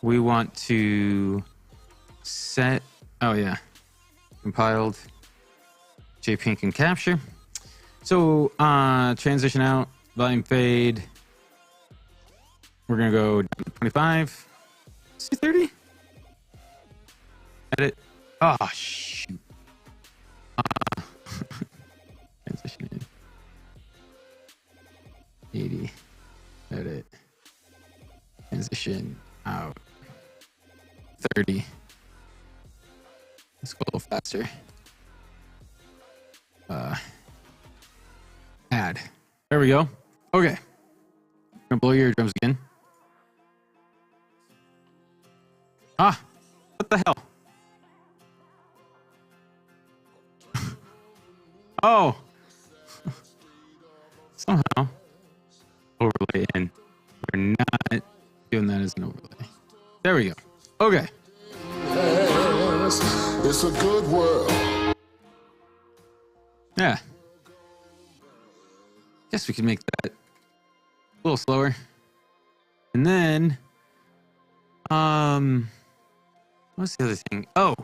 We want to set, oh yeah, compiled JPink and capture. So transition out, volume fade. We're gonna go down to 25. See 30. Edit. Oh shoot. Transition in. 80. Edit. Transition out. 30. Let's go a little faster. Add. There we go. Okay. I'm gonna blow your eardrums again. Ah, what the hell? Oh. Somehow. Overlay in. We're not doing that as an overlay. There we go. Okay. Yes, it's a good world. Yeah. Guess we can make that a little slower. And then, what's the other thing? Oh,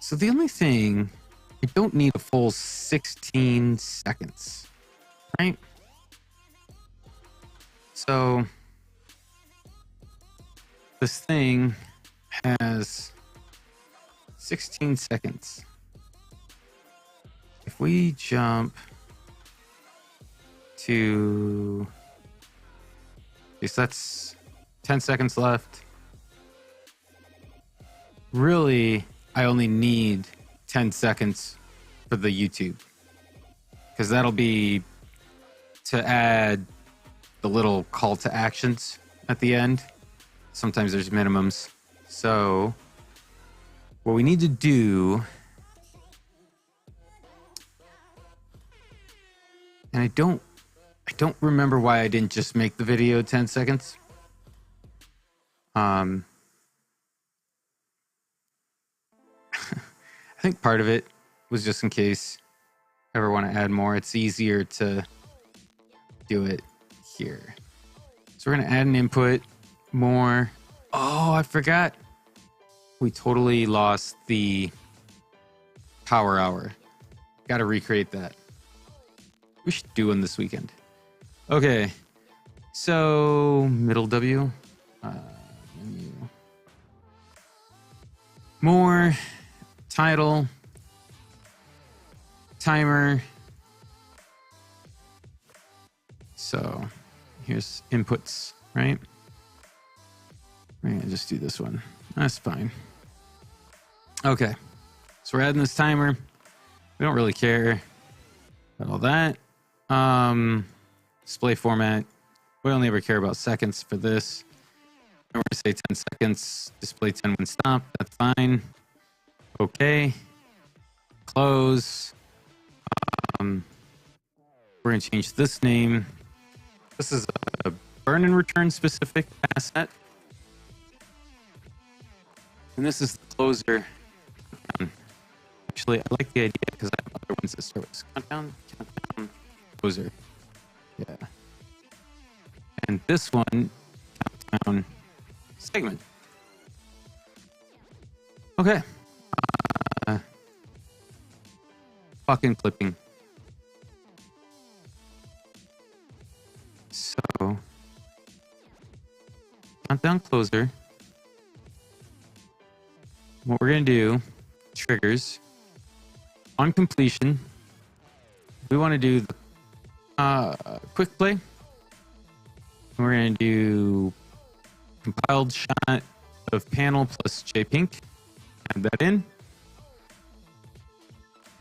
so the only thing, I don't need a full 16 seconds, right? So this thing has 16 seconds. If we jump to, okay, so that's 10 seconds left. Really, I only need 10 seconds for the YouTube, because that'll be to add the little call to actions at the end. Sometimes there's minimums. So what we need to do, and I don't remember why I didn't just make the video 10 seconds. I think part of it was just in case I ever want to add more. It's easier to do it here. So we're going to add an input more. Oh, I forgot. We totally lost the power hour. Got to recreate that. We should do one this weekend. Okay. So middle W. Menu. More. Title. Timer. So here's inputs, right? We're gonna just do this one. That's fine. Okay. So we're adding this timer. We don't really care about all that. Display format. We only ever care about seconds for this. And we're gonna say 10 seconds. Display 10 when stopped. That's fine. Okay. Close. We're gonna change this name. This is a burn and return specific asset. And this is the closer. Actually, I like the idea because I have other ones that start with countdown, closer. Yeah. And this one, countdown segment. Okay. Fucking clipping. So, countdown closer. What we're going to do, triggers. On completion, we want to do the quick play. We're going to do compiled shot of panel plus JPink. Add that in.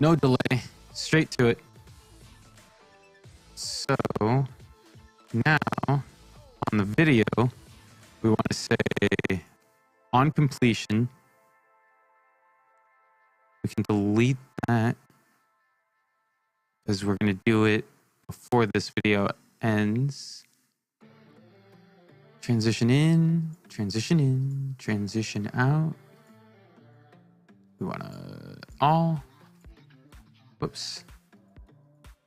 No delay. Straight to it. So now on the video, we want to say on completion. We can delete that because we're going to do it before this video ends. Transition in, transition out. We want to all. Whoops.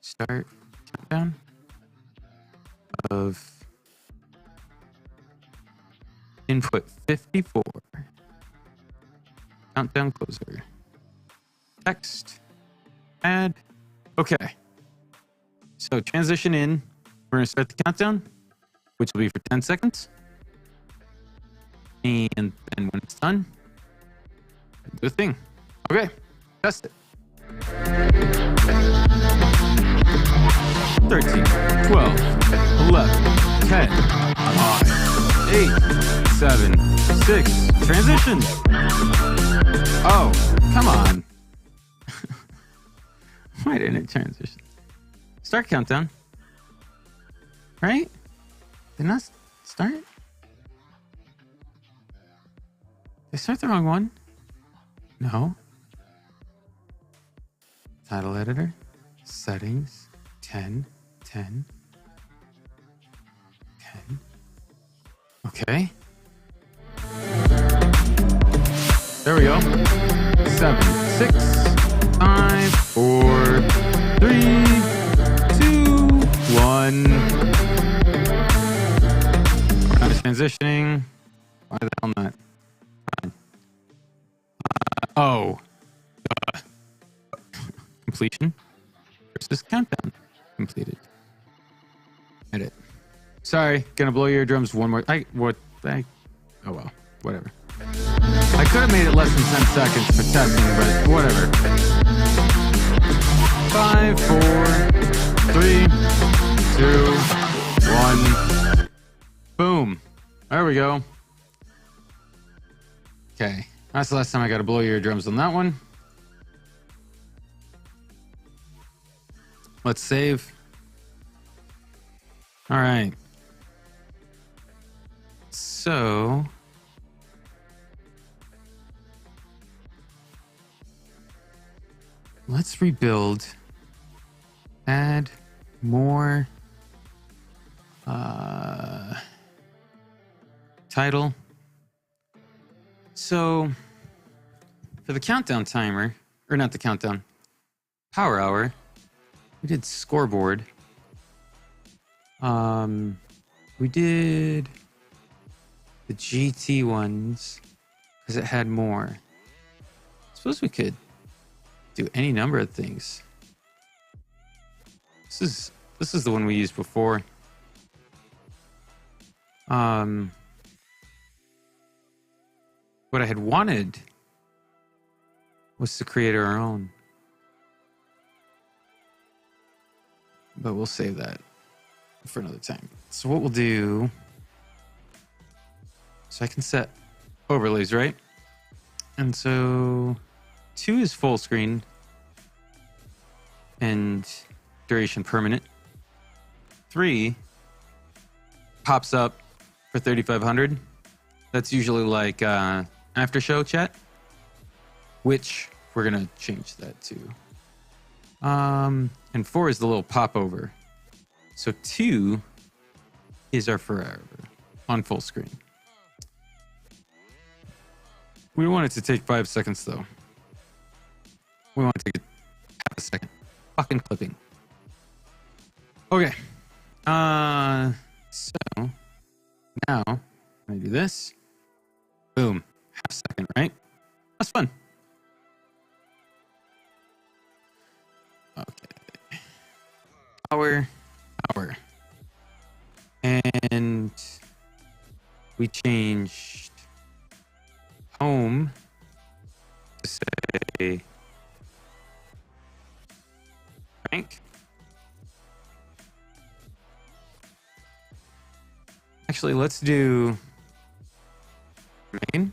Start countdown of input 54. Countdown closer. Text. Add. Okay. So transition in. We're going to start the countdown, which will be for 10 seconds. And then when it's done, do the thing. Okay. Test it. 13, 12, 11, 10, 9, 8, 7, 6. Transition. Oh, come on. Why didn't it transition? Start countdown. Right? Didn't I start? Did I start the wrong one? No. Title editor. Settings. 10, 10, 10. Okay. There we go. 7, 6, 5, 4, 3, 2, 1. Kind of transitioning. Why the hell not? Oh. Completion versus countdown. Completed. Edit. Sorry, gonna blow your eardrums one more. Oh well, whatever. I could have made it less than 10 seconds for testing, but whatever. 5, 4, 3, 2, 1. Boom. There we go. Okay. That's the last time I got to blow your eardrums on that one. Let's save. All right. So let's rebuild. Add more title. So for the countdown timer, or not the countdown, power hour, we did scoreboard. We did the GT ones because it had more. I suppose we could do any number of things. This is the one we used before. What I had wanted was to create our own. But we'll save that for another time. So what we'll do, so I can set overlays, right? And so 2 is full screen and duration permanent. 3 pops up for 3500. That's usually like after show chat, which we're gonna change that to. And 4 is the little popover. So 2 is our forever on full screen. We don't want it to take 5 seconds though. We want it to take half a second. Fucking clipping. Okay. So now I do this. Boom. Half second, right? That's fun. Okay. Hour. And we changed home to say rank. Actually, let's do main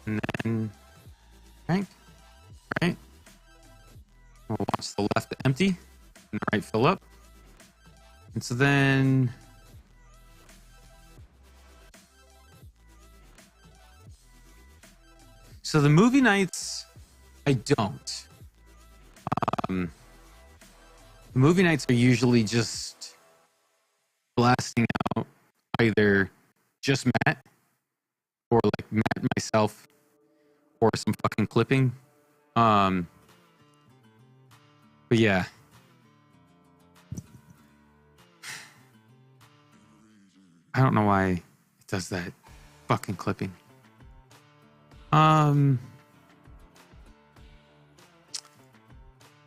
and then rank, right? We'll watch the left empty and the right fill up. And so then the movie nights, I don't. The movie nights are usually just blasting out either just Matt or like Matt and myself or some fucking clipping. But yeah. I don't know why it does that fucking clipping.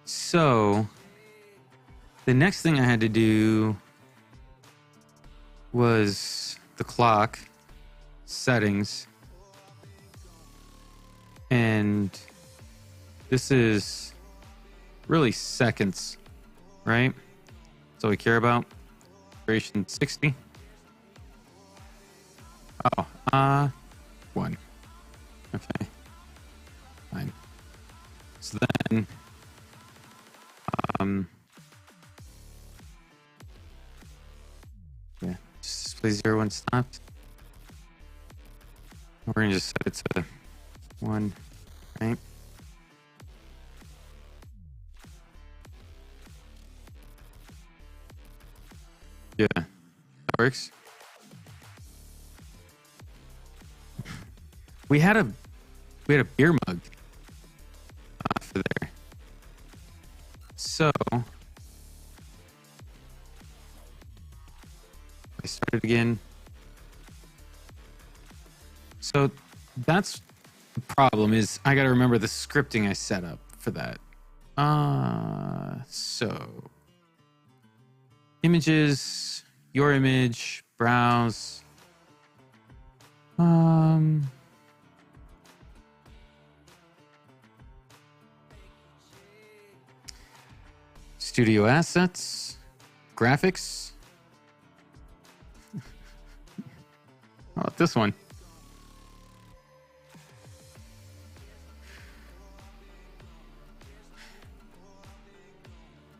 So the next thing I had to do was the clock settings. And this is really seconds, right? That's all we care about. Duration 60. Oh, 1. Okay. Fine. So then, yeah, just display 0 when stopped. We're gonna just set it to 1, right? Yeah, that works. We had a beer mug for there. So I started again. So that's the problem, is I got to remember the scripting I set up for that. So images, your image, browse. Studio assets, graphics. How about this one?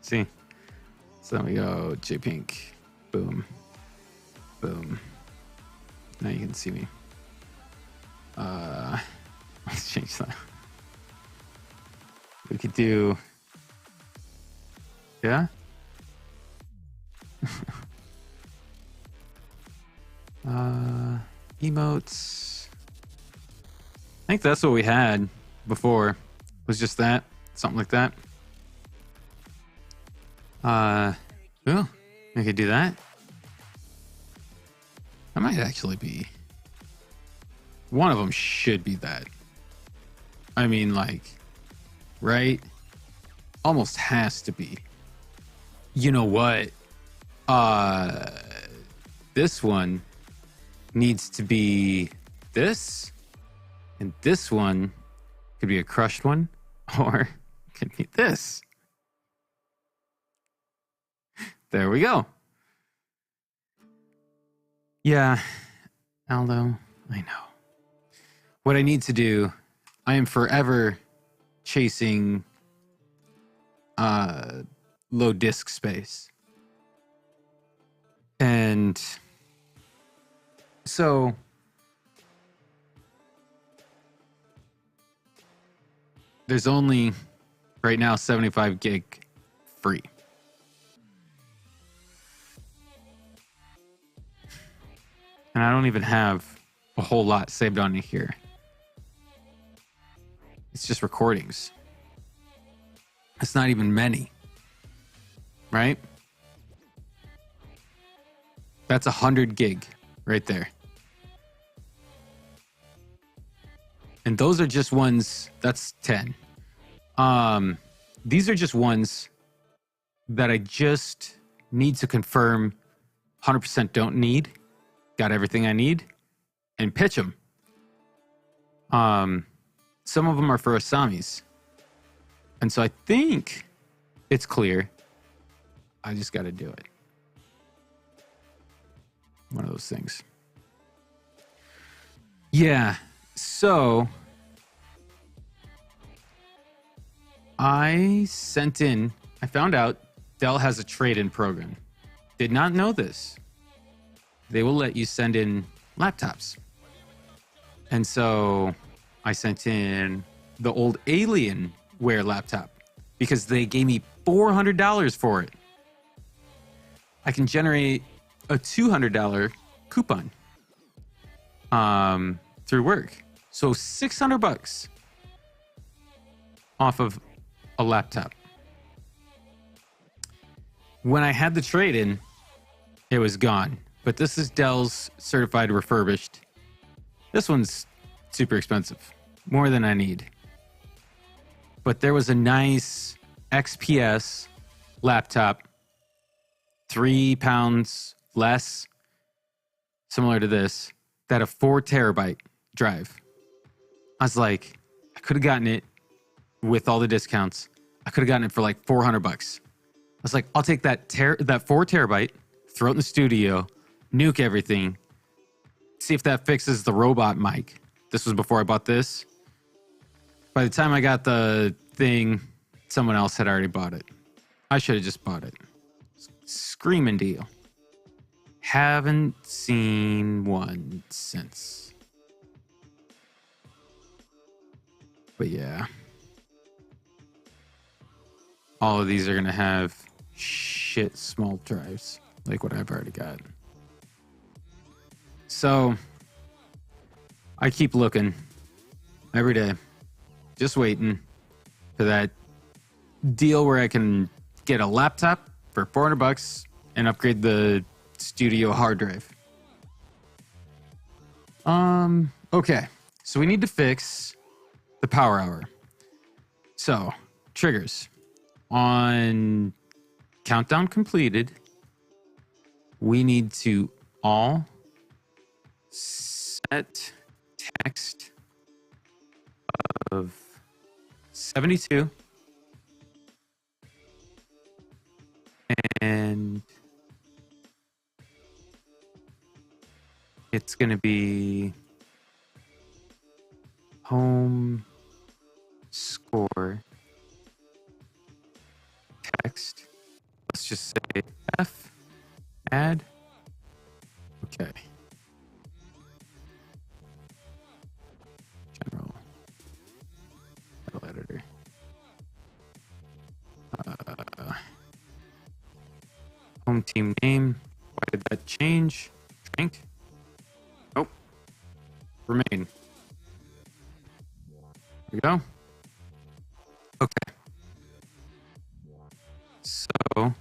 See, so then we go JPink, boom, boom. Now you can see me. Let's change that. We could do, yeah. Emotes. I think that's what we had before. Was just that, something like that. Oh, I could do that. That might actually be. One of them should be that. I mean, like, right? Almost has to be. You know what? This one needs to be this, and this one could be a crushed one, or it could be this. There we go. Yeah, Aldo, I know. What I need to do, I am forever chasing low disk space. And so there's only right now 75 gig free. And I don't even have a whole lot saved on here. It's just recordings. It's not even many. Right? That's 100 gig right there. And those are just ones, that's 10. These are just ones that I just need to confirm 100% don't need. Got everything I need, and pitch them. Some of them are for Asamis. And so I think it's clear. I just got to do it. One of those things. Yeah. So I found out Dell has a trade-in program. Did not know this. They will let you send in laptops. And so I sent in the old Alienware laptop because they gave me $400 for it. I can generate a $200 coupon through work. So $600 off of a laptop. When I had the trade-in, it was gone. But this is Dell's certified refurbished. This one's super expensive, more than I need. But there was a nice XPS laptop, 3 pounds less, similar to this, that a 4 terabyte drive. I was like, I could have gotten it with all the discounts. I could have gotten it for like $400. I was like, I'll take that 4 terabyte, throw it in the studio, nuke everything, see if that fixes the robot mic. This was before I bought this. By the time I got the thing, someone else had already bought it. I should have just bought it. Screaming deal. Haven't seen one since. But yeah. All of these are going to have shit small drives, like what I've already got. So I keep looking every day, just waiting for that deal where I can get a laptop for $400 and upgrade the studio hard drive. Okay, so we need to fix the power hour. So triggers on countdown completed. We need to all set text of 72 and it's going to be home score text. Let's just say F add. Okay. General file editor. Home team name. Why did that change? Drink. Nope. Remain. There we go. Okay. So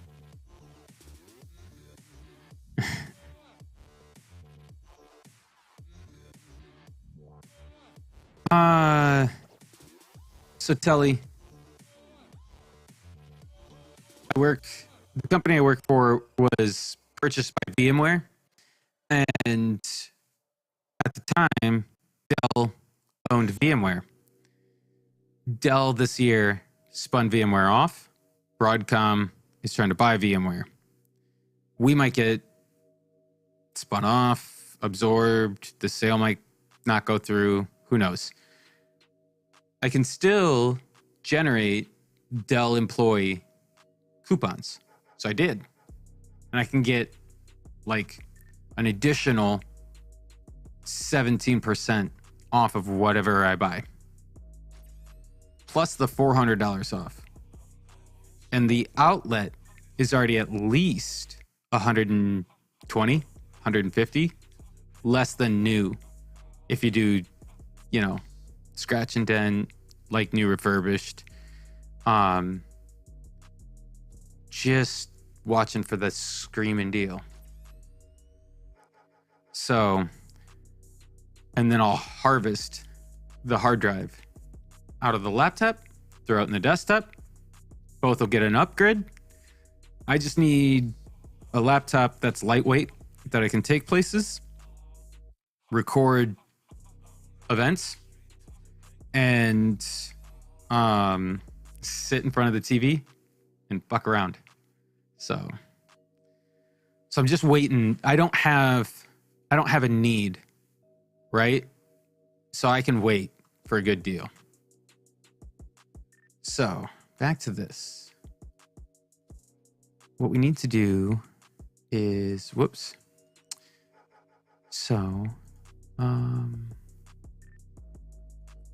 so Telly, the company I work for was purchased by VMware, and at the time, Dell owned VMware. Dell this year spun VMware off. Broadcom is trying to buy VMware. We might get spun off, absorbed, the sale might not go through, who knows. I can still generate Dell employee coupons. So I did. And I can get like an additional 17% off of whatever I buy. Plus the $400 off. And the outlet is already at least 120, 150, less than new. If you do, scratch and dent, like new refurbished. Just watching for the screaming deal. So, and then I'll harvest the hard drive out of the laptop, throw it in the desktop. Both will get an upgrade. I just need a laptop that's lightweight, that I can take places, record events, and sit in front of the TV and fuck around. So I'm just waiting. I don't have a need, right? So I can wait for a good deal. So back to this. What we need to do is, whoops. So,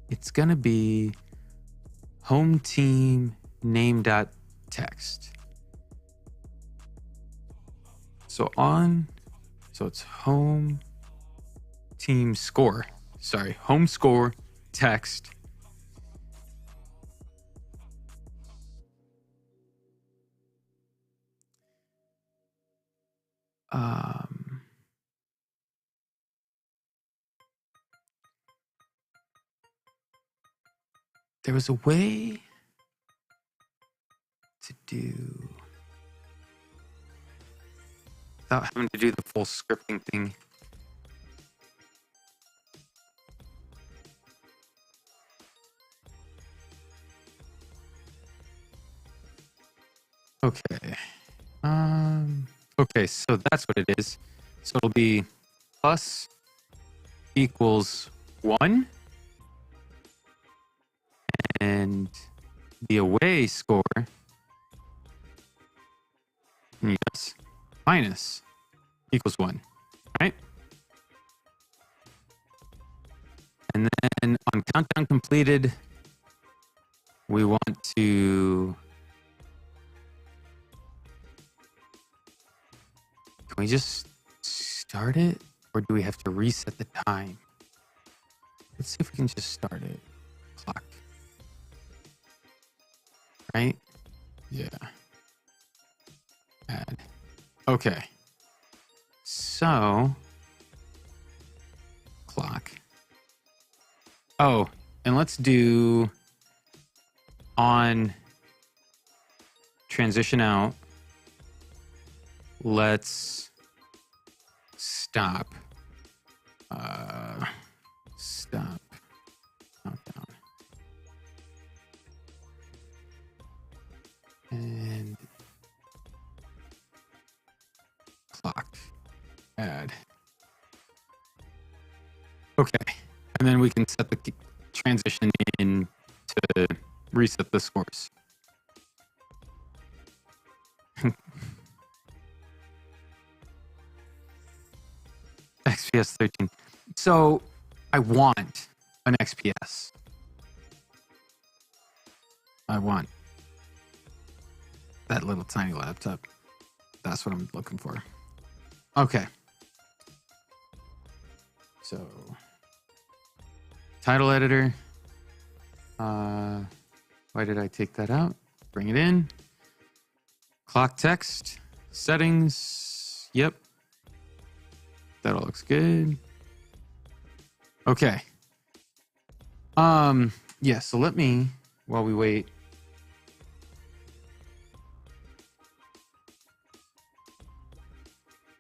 it's gonna be home team name dot text. So it's home team score. Sorry, home score text. There was a way to do without having to do the full scripting thing. Okay. Okay, so that's what it is. So it'll be plus equals 1. And the away score, yes, minus equals 1, right? And then on countdown completed, we want to, can we just start it? Or do we have to reset the time? Let's see if we can just start it. Clock. Right? Yeah. Add. Okay. So, clock. Oh, and let's do on transition out. Let's stop. Stop. Countdown. And clock. Add. Okay. And then we can set the transition in to reset the scores. XPS 13. So I want an XPS. I want that little tiny laptop. That's what I'm looking for. Okay. So title editor. Why did I take that out? Bring it in. Clock text. Settings. Yep. That all looks good. Okay. Yeah, so let me, while we wait.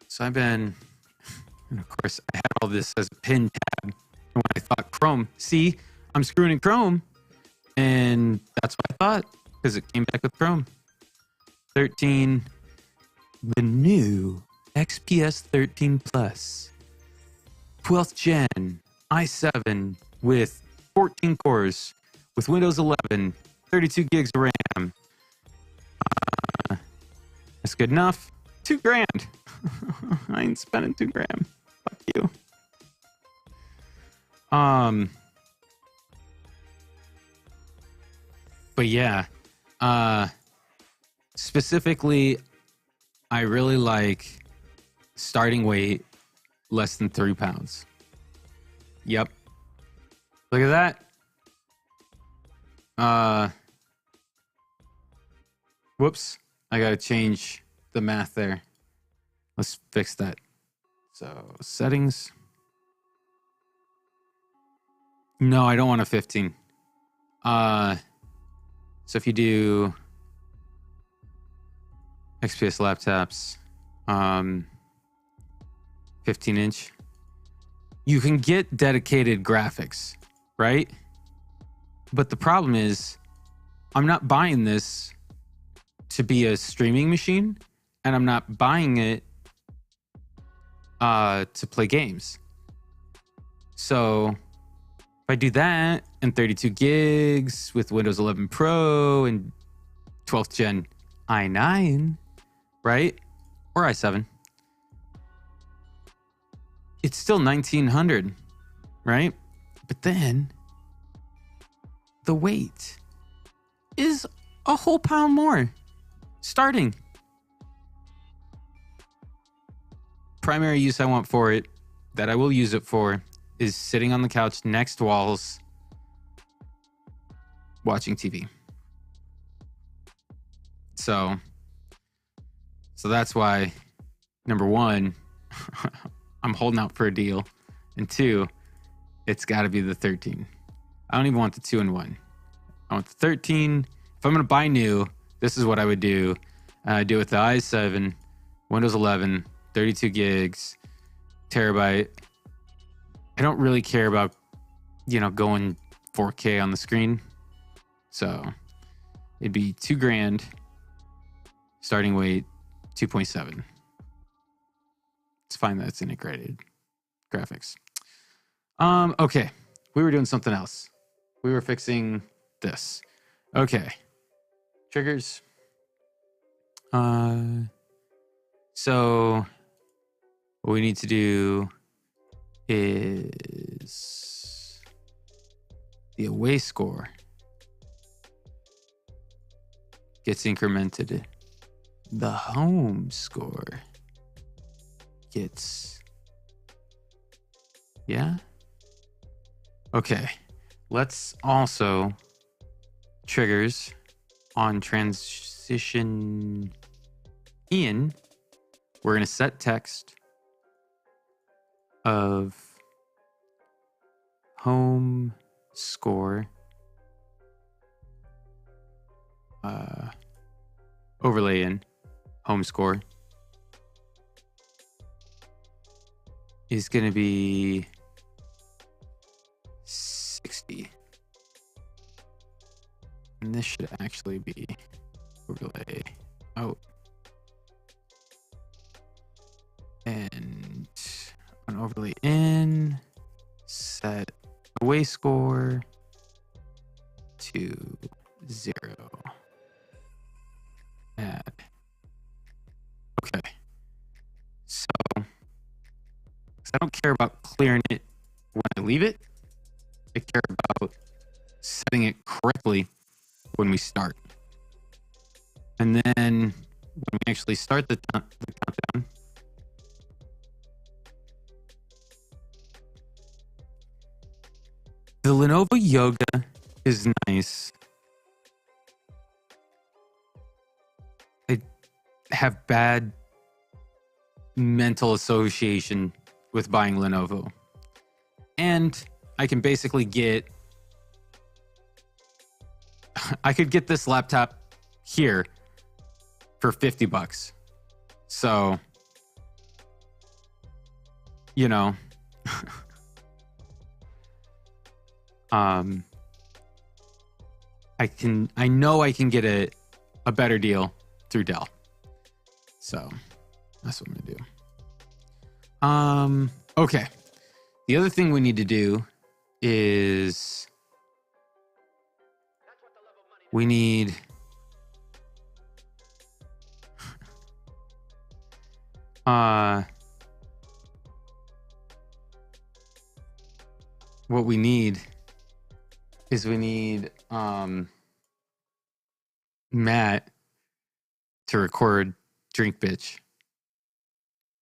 So I've been, and of course I had all this as a pin tab. And when I thought Chrome, see, I'm screwing in Chrome. And that's what I thought, because it came back with Chrome. 13, the new XPS 13 Plus. 12th gen, i7 with 14 cores, with Windows 11, 32 gigs of RAM. That's good enough. $2,000. I ain't spending $2,000. Fuck you. But yeah, specifically, I really like starting weight less than 3 pounds. Yep. Look at that. Whoops. I got to change the math there. Let's fix that. So settings. No, I don't want a 15. So if you do XPS laptops, 15-inch, you can get dedicated graphics, right? But the problem is, I'm not buying this to be a streaming machine, and I'm not buying it to play games. So if I do that and 32 gigs with Windows 11 Pro and 12th gen i9, right? Or i7, it's still 1900, right? But then the weight is a whole pound more starting. Primary use I want for it, that I will use it for, is sitting on the couch next to walls watching TV. So that's why, number one, I'm holding out for a deal. And two, it's got to be the 13. I don't even want the 2-in-1. I want the 13. If I'm going to buy new, this is what I would do. Do it with the i7, Windows 11, 32 gigs, terabyte. I don't really care about, going 4K on the screen. So it'd be $2,000, starting weight 2.7. It's fine that it's integrated graphics. Okay. We were doing something else. We were fixing this. Okay. Triggers. So what we need to do is the away score gets incremented. The home score gets... Yeah? Okay. Let's also triggers on transition in. We're going to set text of home score overlay in home score is going to be 60. And this should actually be overlay out. And on overlay in, set away score to 0. Add. Okay. So, I don't care about clearing it when I leave it. I care about setting it correctly when we start. And then when we actually start the countdown, the Lenovo Yoga is nice. I have bad mental association with buying Lenovo. And I can basically I could get this laptop here for $50. So, I know I can get a better deal through Dell. So that's what I'm gonna do. Okay. The other thing we need to do is we need what we need is Matt to record Drink Bitch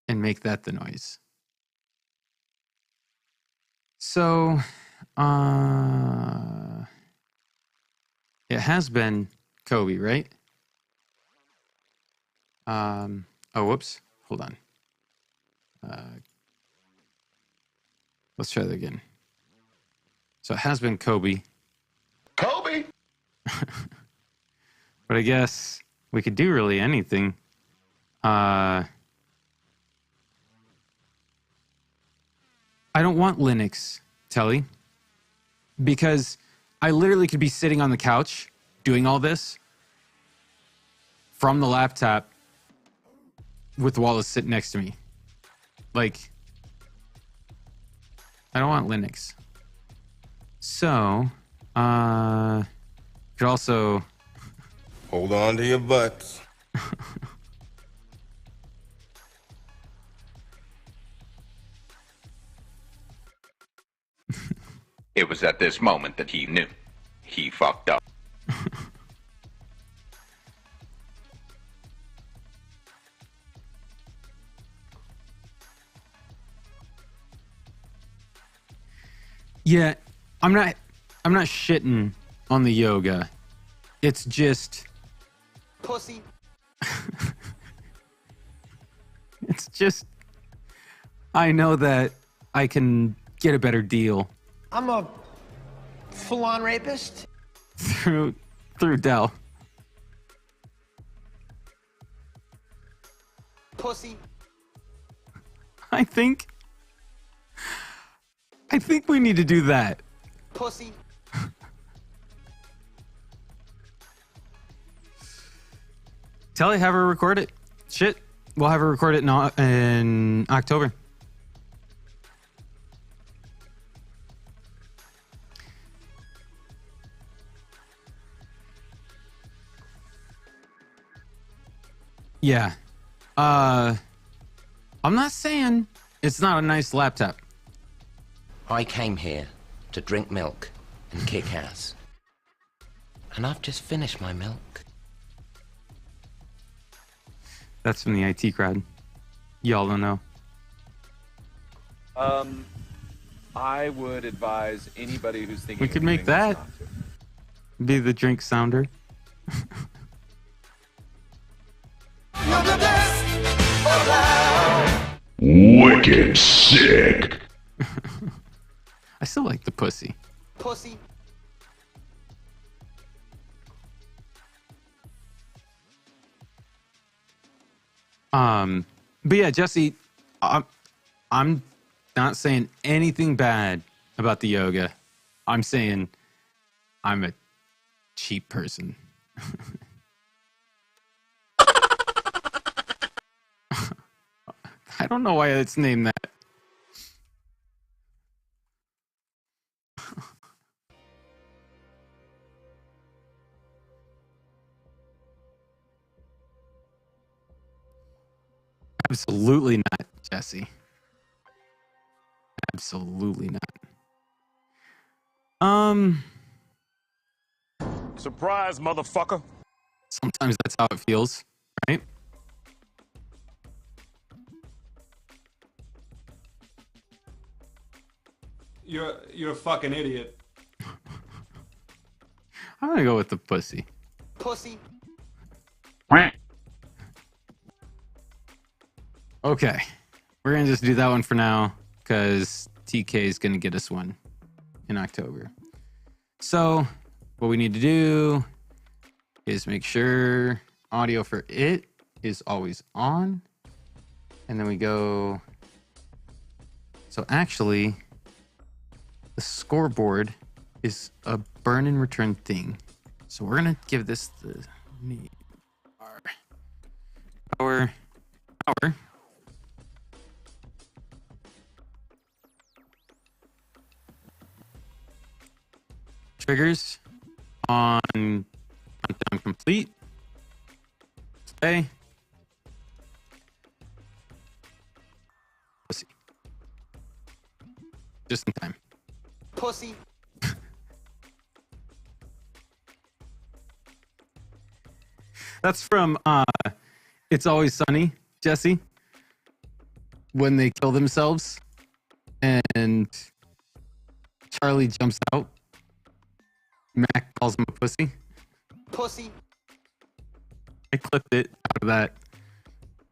and make that the noise. So, it has been Kobe, right? Oh, whoops. Hold on. Let's try that again. So it has been Kobe. Kobe! But I guess we could do really anything. I don't want Linux, Telly, because I literally could be sitting on the couch doing all this from the laptop with Wallace sitting next to me. Like, I don't want Linux. So, could also... Hold on to your butts. It was at this moment that he knew. He fucked up. Yeah, I'm not shitting on the yoga. It's just Pussy. it's just I know that I can get a better deal I'm a full-on rapist. through Dell. Pussy. I think we need to do that. Pussy. Tell her, have her record it. Shit, we'll have her record it in October. Yeah. I'm not saying it's not a nice laptop. I came here to drink milk and kick ass. And I've just finished my milk. That's from the IT crowd. Y'all don't know. I would advise anybody who's thinking We of could doing make this that not to. be the drink sounder. You're the best around. Wicked sick. I still like the pussy. Pussy. But yeah, Jesse, I'm not saying anything bad about the yoga. I'm saying I'm a cheap person. I don't know why it's named that. Absolutely not, Jesse. Absolutely not. Surprise, motherfucker. Sometimes that's how it feels, right? You're a fucking idiot. I'm gonna go with the pussy. Pussy. Okay, we're gonna just do that one for now because TK is gonna get us one in October. So what we need to do is make sure audio for it is always on, and then we go. So actually, the scoreboard is a burn and return thing. So we're gonna give this the power. Triggers on countdown complete. Play. Pussy. Just in time. Pussy. That's from It's Always Sunny, Jesse. When they kill themselves and Charlie jumps out. Mac calls him a pussy. Pussy. I clipped it out of that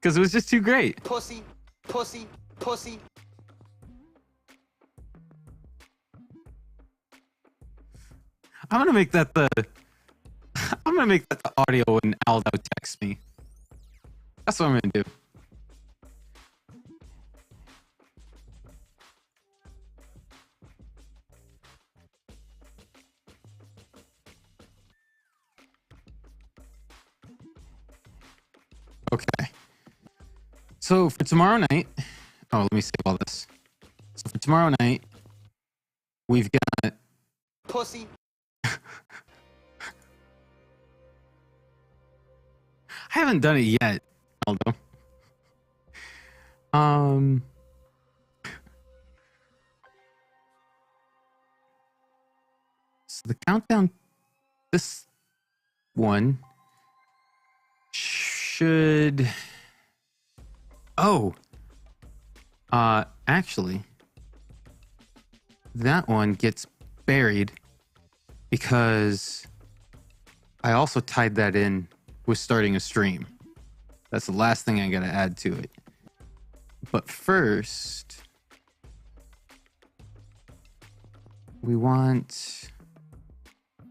because it was just too great. Pussy. Pussy. Pussy. I'm gonna make that the audio when Aldo texts me. That's what I'm gonna do. Okay. So for tomorrow night, let me save all this. So for tomorrow night, we've got Pussy. I haven't done it yet, Aldo. the countdown, this one should... Oh! Actually, that one gets buried because I also tied that in with starting a stream. That's the last thing I gotta add to it. But first, we want... I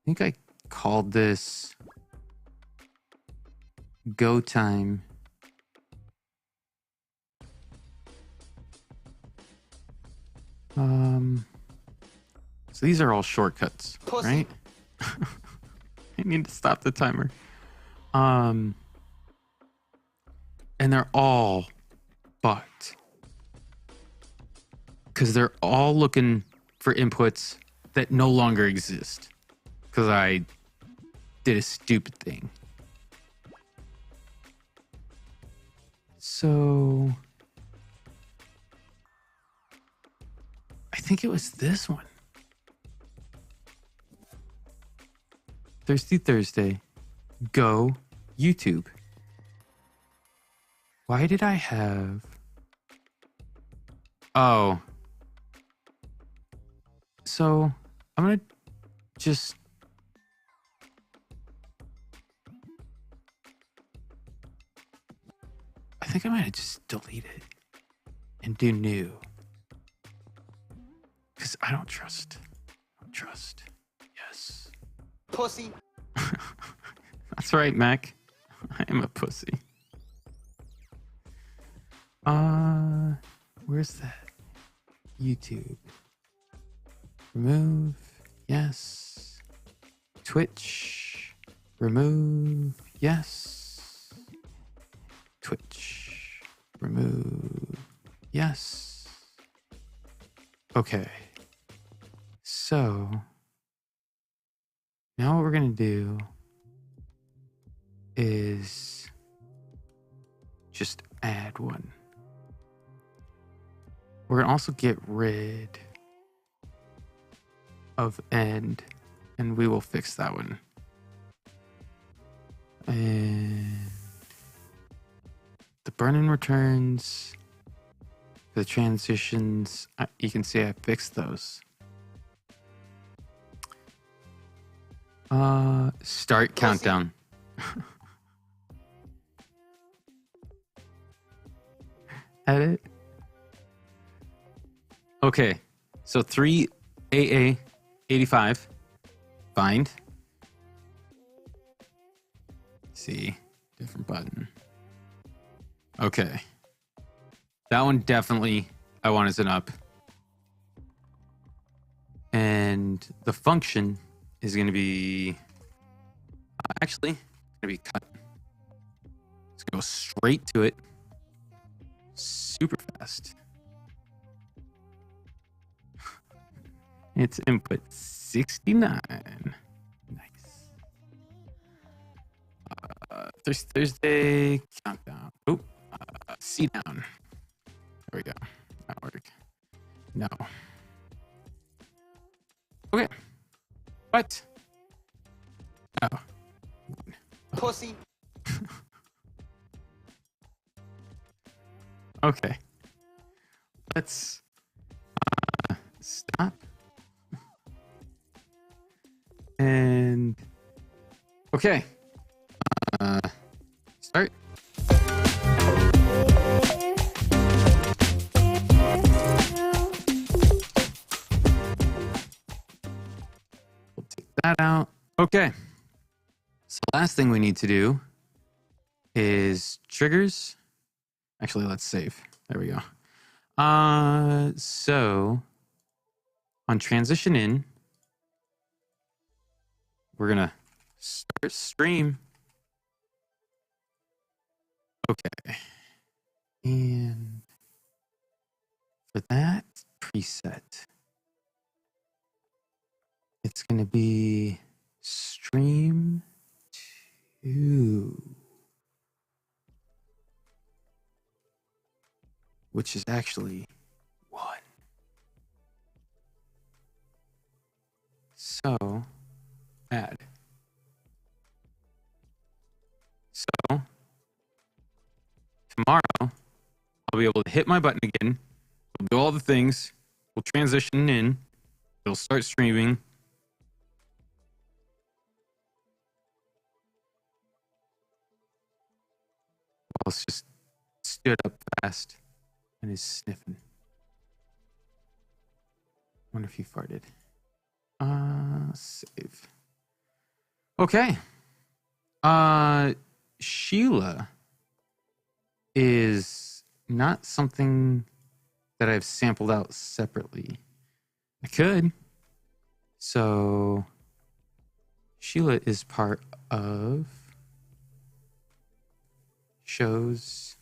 think I called this go time. So these are all shortcuts, right? I need to stop the timer. And they're all bugged because they're all looking for inputs that no longer exist because I did a stupid thing. So I think it was this one. Thirsty Thursday, go YouTube. Why did I have... Oh. So I'm gonna just... I think I might just delete it and do new. Because I don't trust. Yes. Pussy. That's right, Mac. I am a pussy. Where's that? YouTube. Remove. Yes. Twitch. Remove. Yes. Twitch. Remove. Yes. Okay. So now what we're gonna do is just add one. We're gonna also get rid of end, and we will fix that one. And the burn-in returns, the transitions, you can see I fixed those. Start countdown. Edit. Okay, so 3AA85. Find. See, different button. Okay. That one definitely I want as an up. And the function is going to be... actually, it's going to be cut. Let's go straight to it. Super fast. It's input 69. Nice. Thursday countdown. Oh, C down. There we go. That worked. No. Okay. What? Oh. Pussy. Okay. Let's stop. And okay. Start. We'll take that out. Okay. So last thing we need to do is triggers. Actually, let's save. There we go. So on transition in, we're gonna start stream. Okay. And for that preset, it's gonna be stream 2. Which is actually 1. So So, add. So, tomorrow, I'll be able to hit my button again. We'll do all the things. We'll transition in. It'll start streaming. Wallace just stood up fast and is sniffing. Wonder if he farted. Save. Okay. Sheila is not something that I've sampled out separately. I could. So Sheila is part of shows,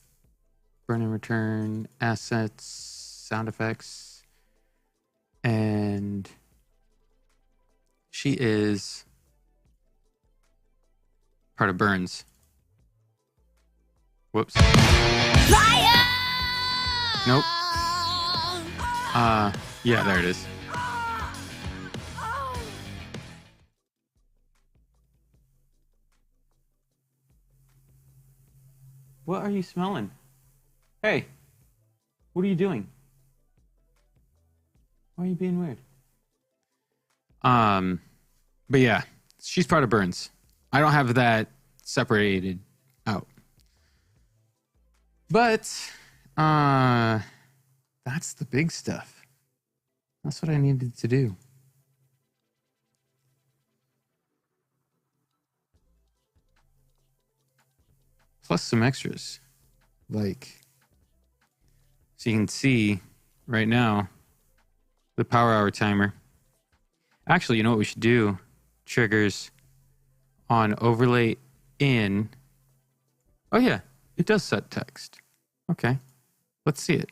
burn and return, assets, sound effects, and she is part of Burns. Whoops. Fire! Nope. Yeah, there it is. What are you smelling? Hey, what are you doing? Why are you being weird? But yeah, she's part of Burns. I don't have that separated out. But that's the big stuff. That's what I needed to do. Plus some extras. Like, so you can see right now the power hour timer. Actually, you know what we should do? Triggers on overlay in. Oh yeah, it does set text. Okay, let's see it.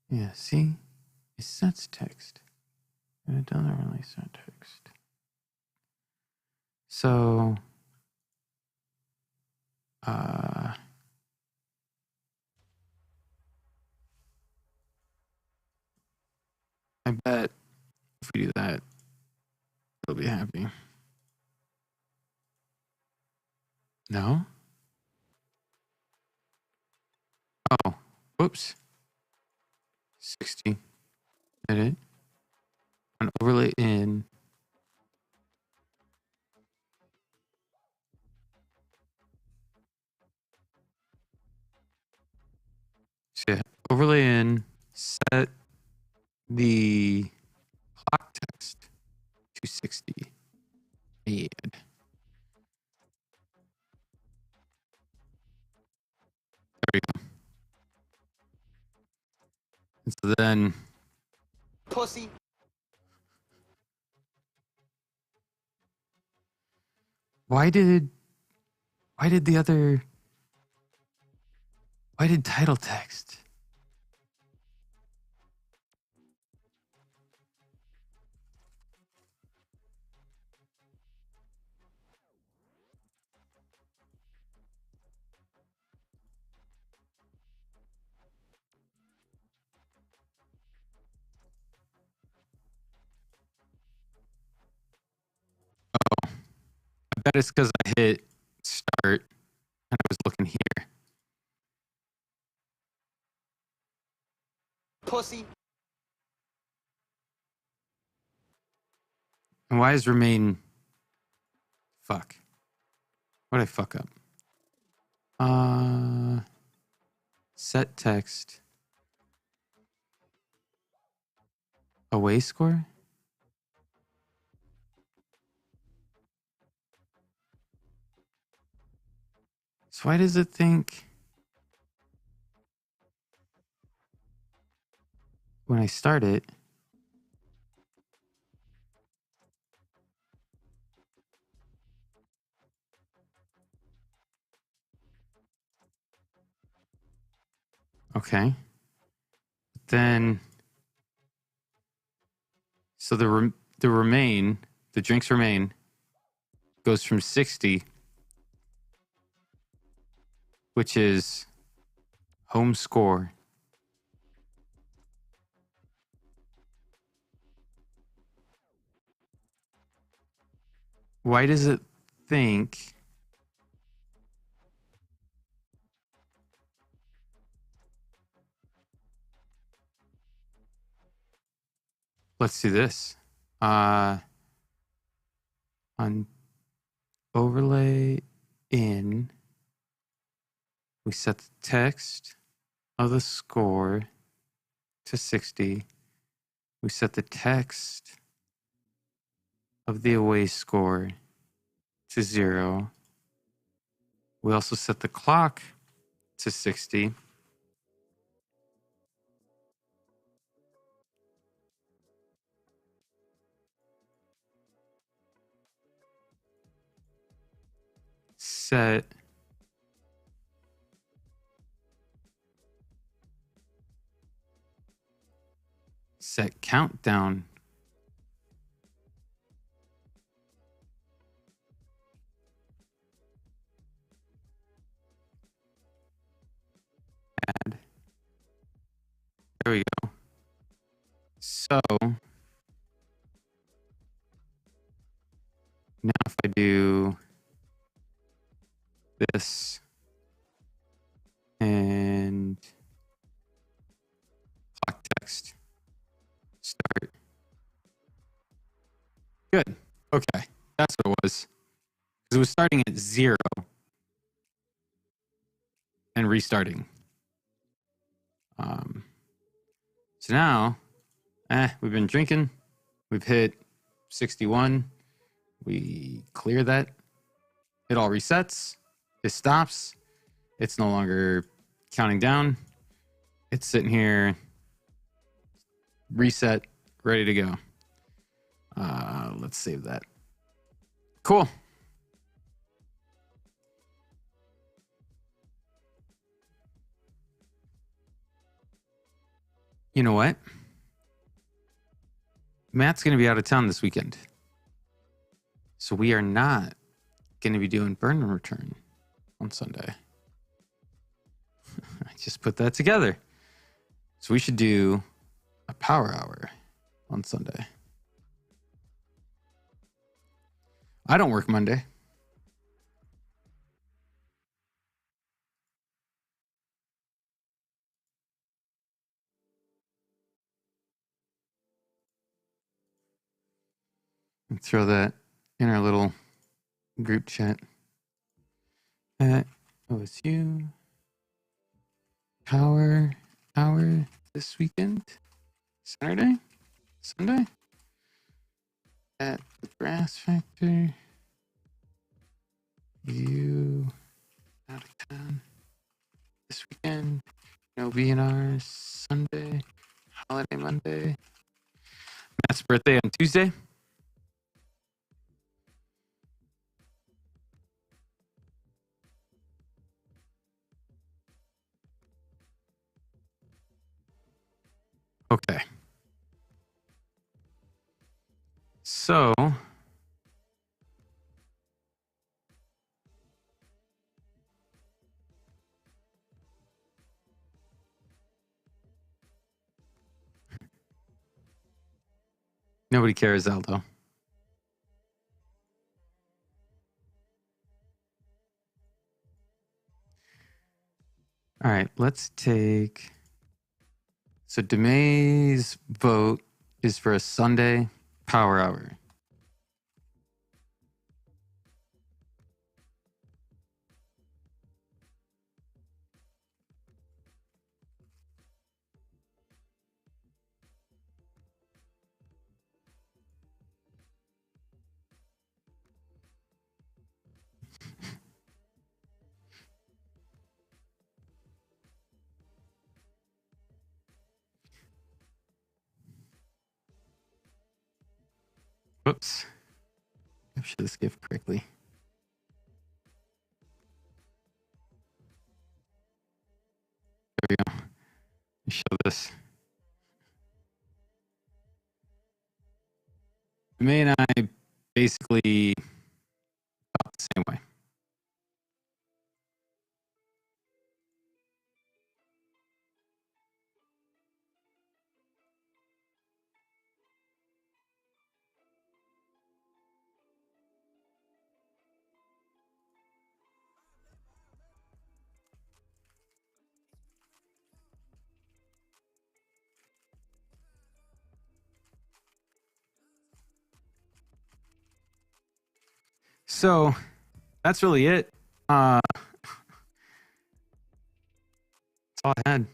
Yeah, see? It sets text. And it doesn't really set text. So, I bet if we do that, it'll be happy. No? Oh, whoops. 60. Edit. On overlay in. So yeah, overlay in, set the clock text to 60. Add. There we go. And so then. Pussy. Why did title text? Oh, I bet it's because I hit start and I was looking here. Pussy. And why is remain? Fuck. What did I fuck up? Set text. Away score? So why does it think when I start it? Okay. Then, so the drinks remain, goes from 60, which is home score, Why does it think... Let's do this. On overlay in, we set the text of the score to 60. We set the text of the away score to 0. We also set the clock to 60. Set countdown add. There we go. So now if I do this and clock text start. Good. Okay. That's what it was. Because it was starting at 0 and restarting. So now, we've been drinking. We've hit 61. We clear that. It all resets. It stops. It's no longer counting down. It's sitting here, reset, ready to go. Let's save that. Cool. You know what? Matt's going to be out of town this weekend. So we are not going to be doing burn and return on Sunday. I just put that together. So we should do a power hour on Sunday. I don't work Monday. And throw that in our little group chat at OSU power hour this weekend. Saturday? Sunday? At the Brass Factor. You out of town this weekend. No B&R Sunday. Holiday Monday. Matt's birthday on Tuesday. Okay. So nobody cares, Aldo. All right, let's take. So Demay's vote is for a Sunday power hour. Whoops. Capture this GIF correctly. There we go. Let me show this. May and I basically thought the same way. So that's really it. That's all I had.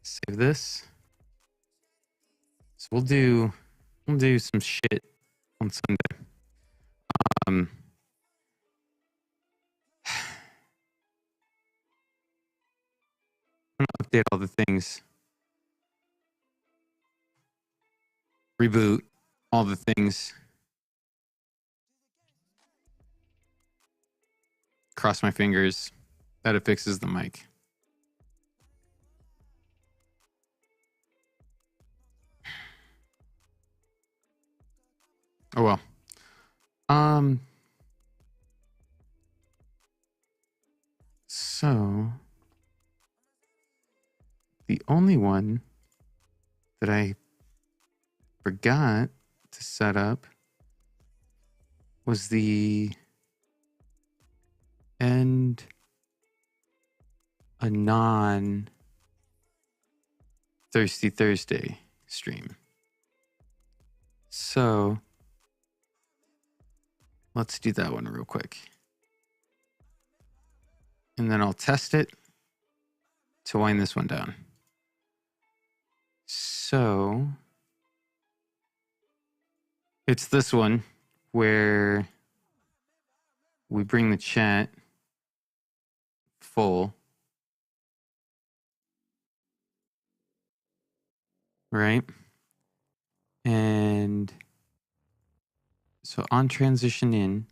Save this. So we'll do some shit on Sunday. I'm gonna update all the things. Reboot all the things. Cross my fingers that it fixes the mic. Oh well. So the only one that I forgot to set up was the end a non Thirsty Thursday stream. So let's do that one real quick. And then I'll test it to wind this one down. So it's this one where we bring the chat full, right? And so on transition in,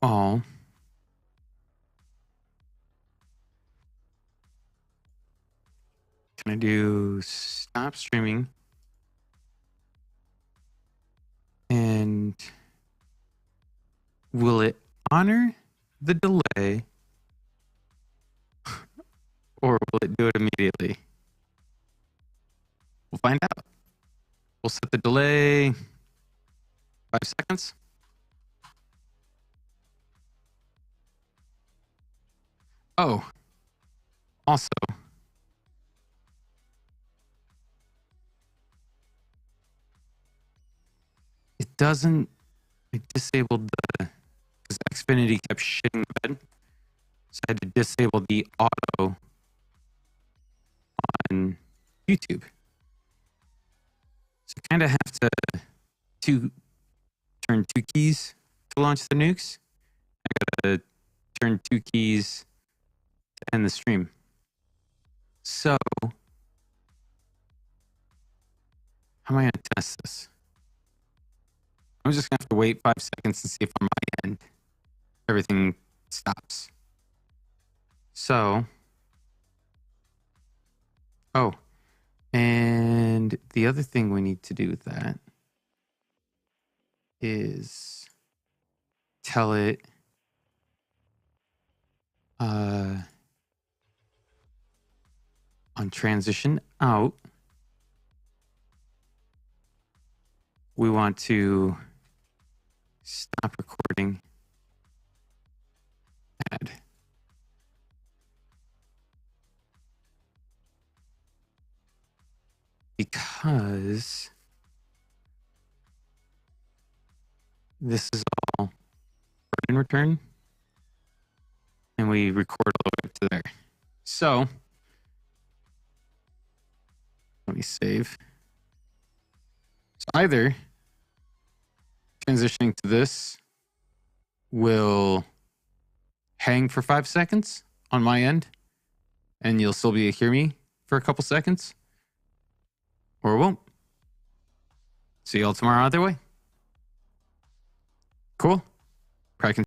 all can I do stop streaming and will it honor the delay or will it do it immediately? We'll find out. We'll set the delay 5 seconds. Oh, also, it doesn't, I disabled the, because Xfinity kept shitting the bed. So I had to disable the auto on YouTube. So I kind of have to turn 2 keys to launch the nukes. I gotta turn 2 keys to end the stream. So how am I gonna test this? I'm just gonna have to wait 5 seconds and see if on my end everything stops. So, oh, and the other thing we need to do with that is tell it on transition out, we want to stop recording ad. Because this is all in return and we record all the way up to there. So let me save. So either transitioning to this will hang for 5 seconds on my end and you'll still be able to hear me for a couple seconds, or it won't. See y'all tomorrow either way. Cool. Probably can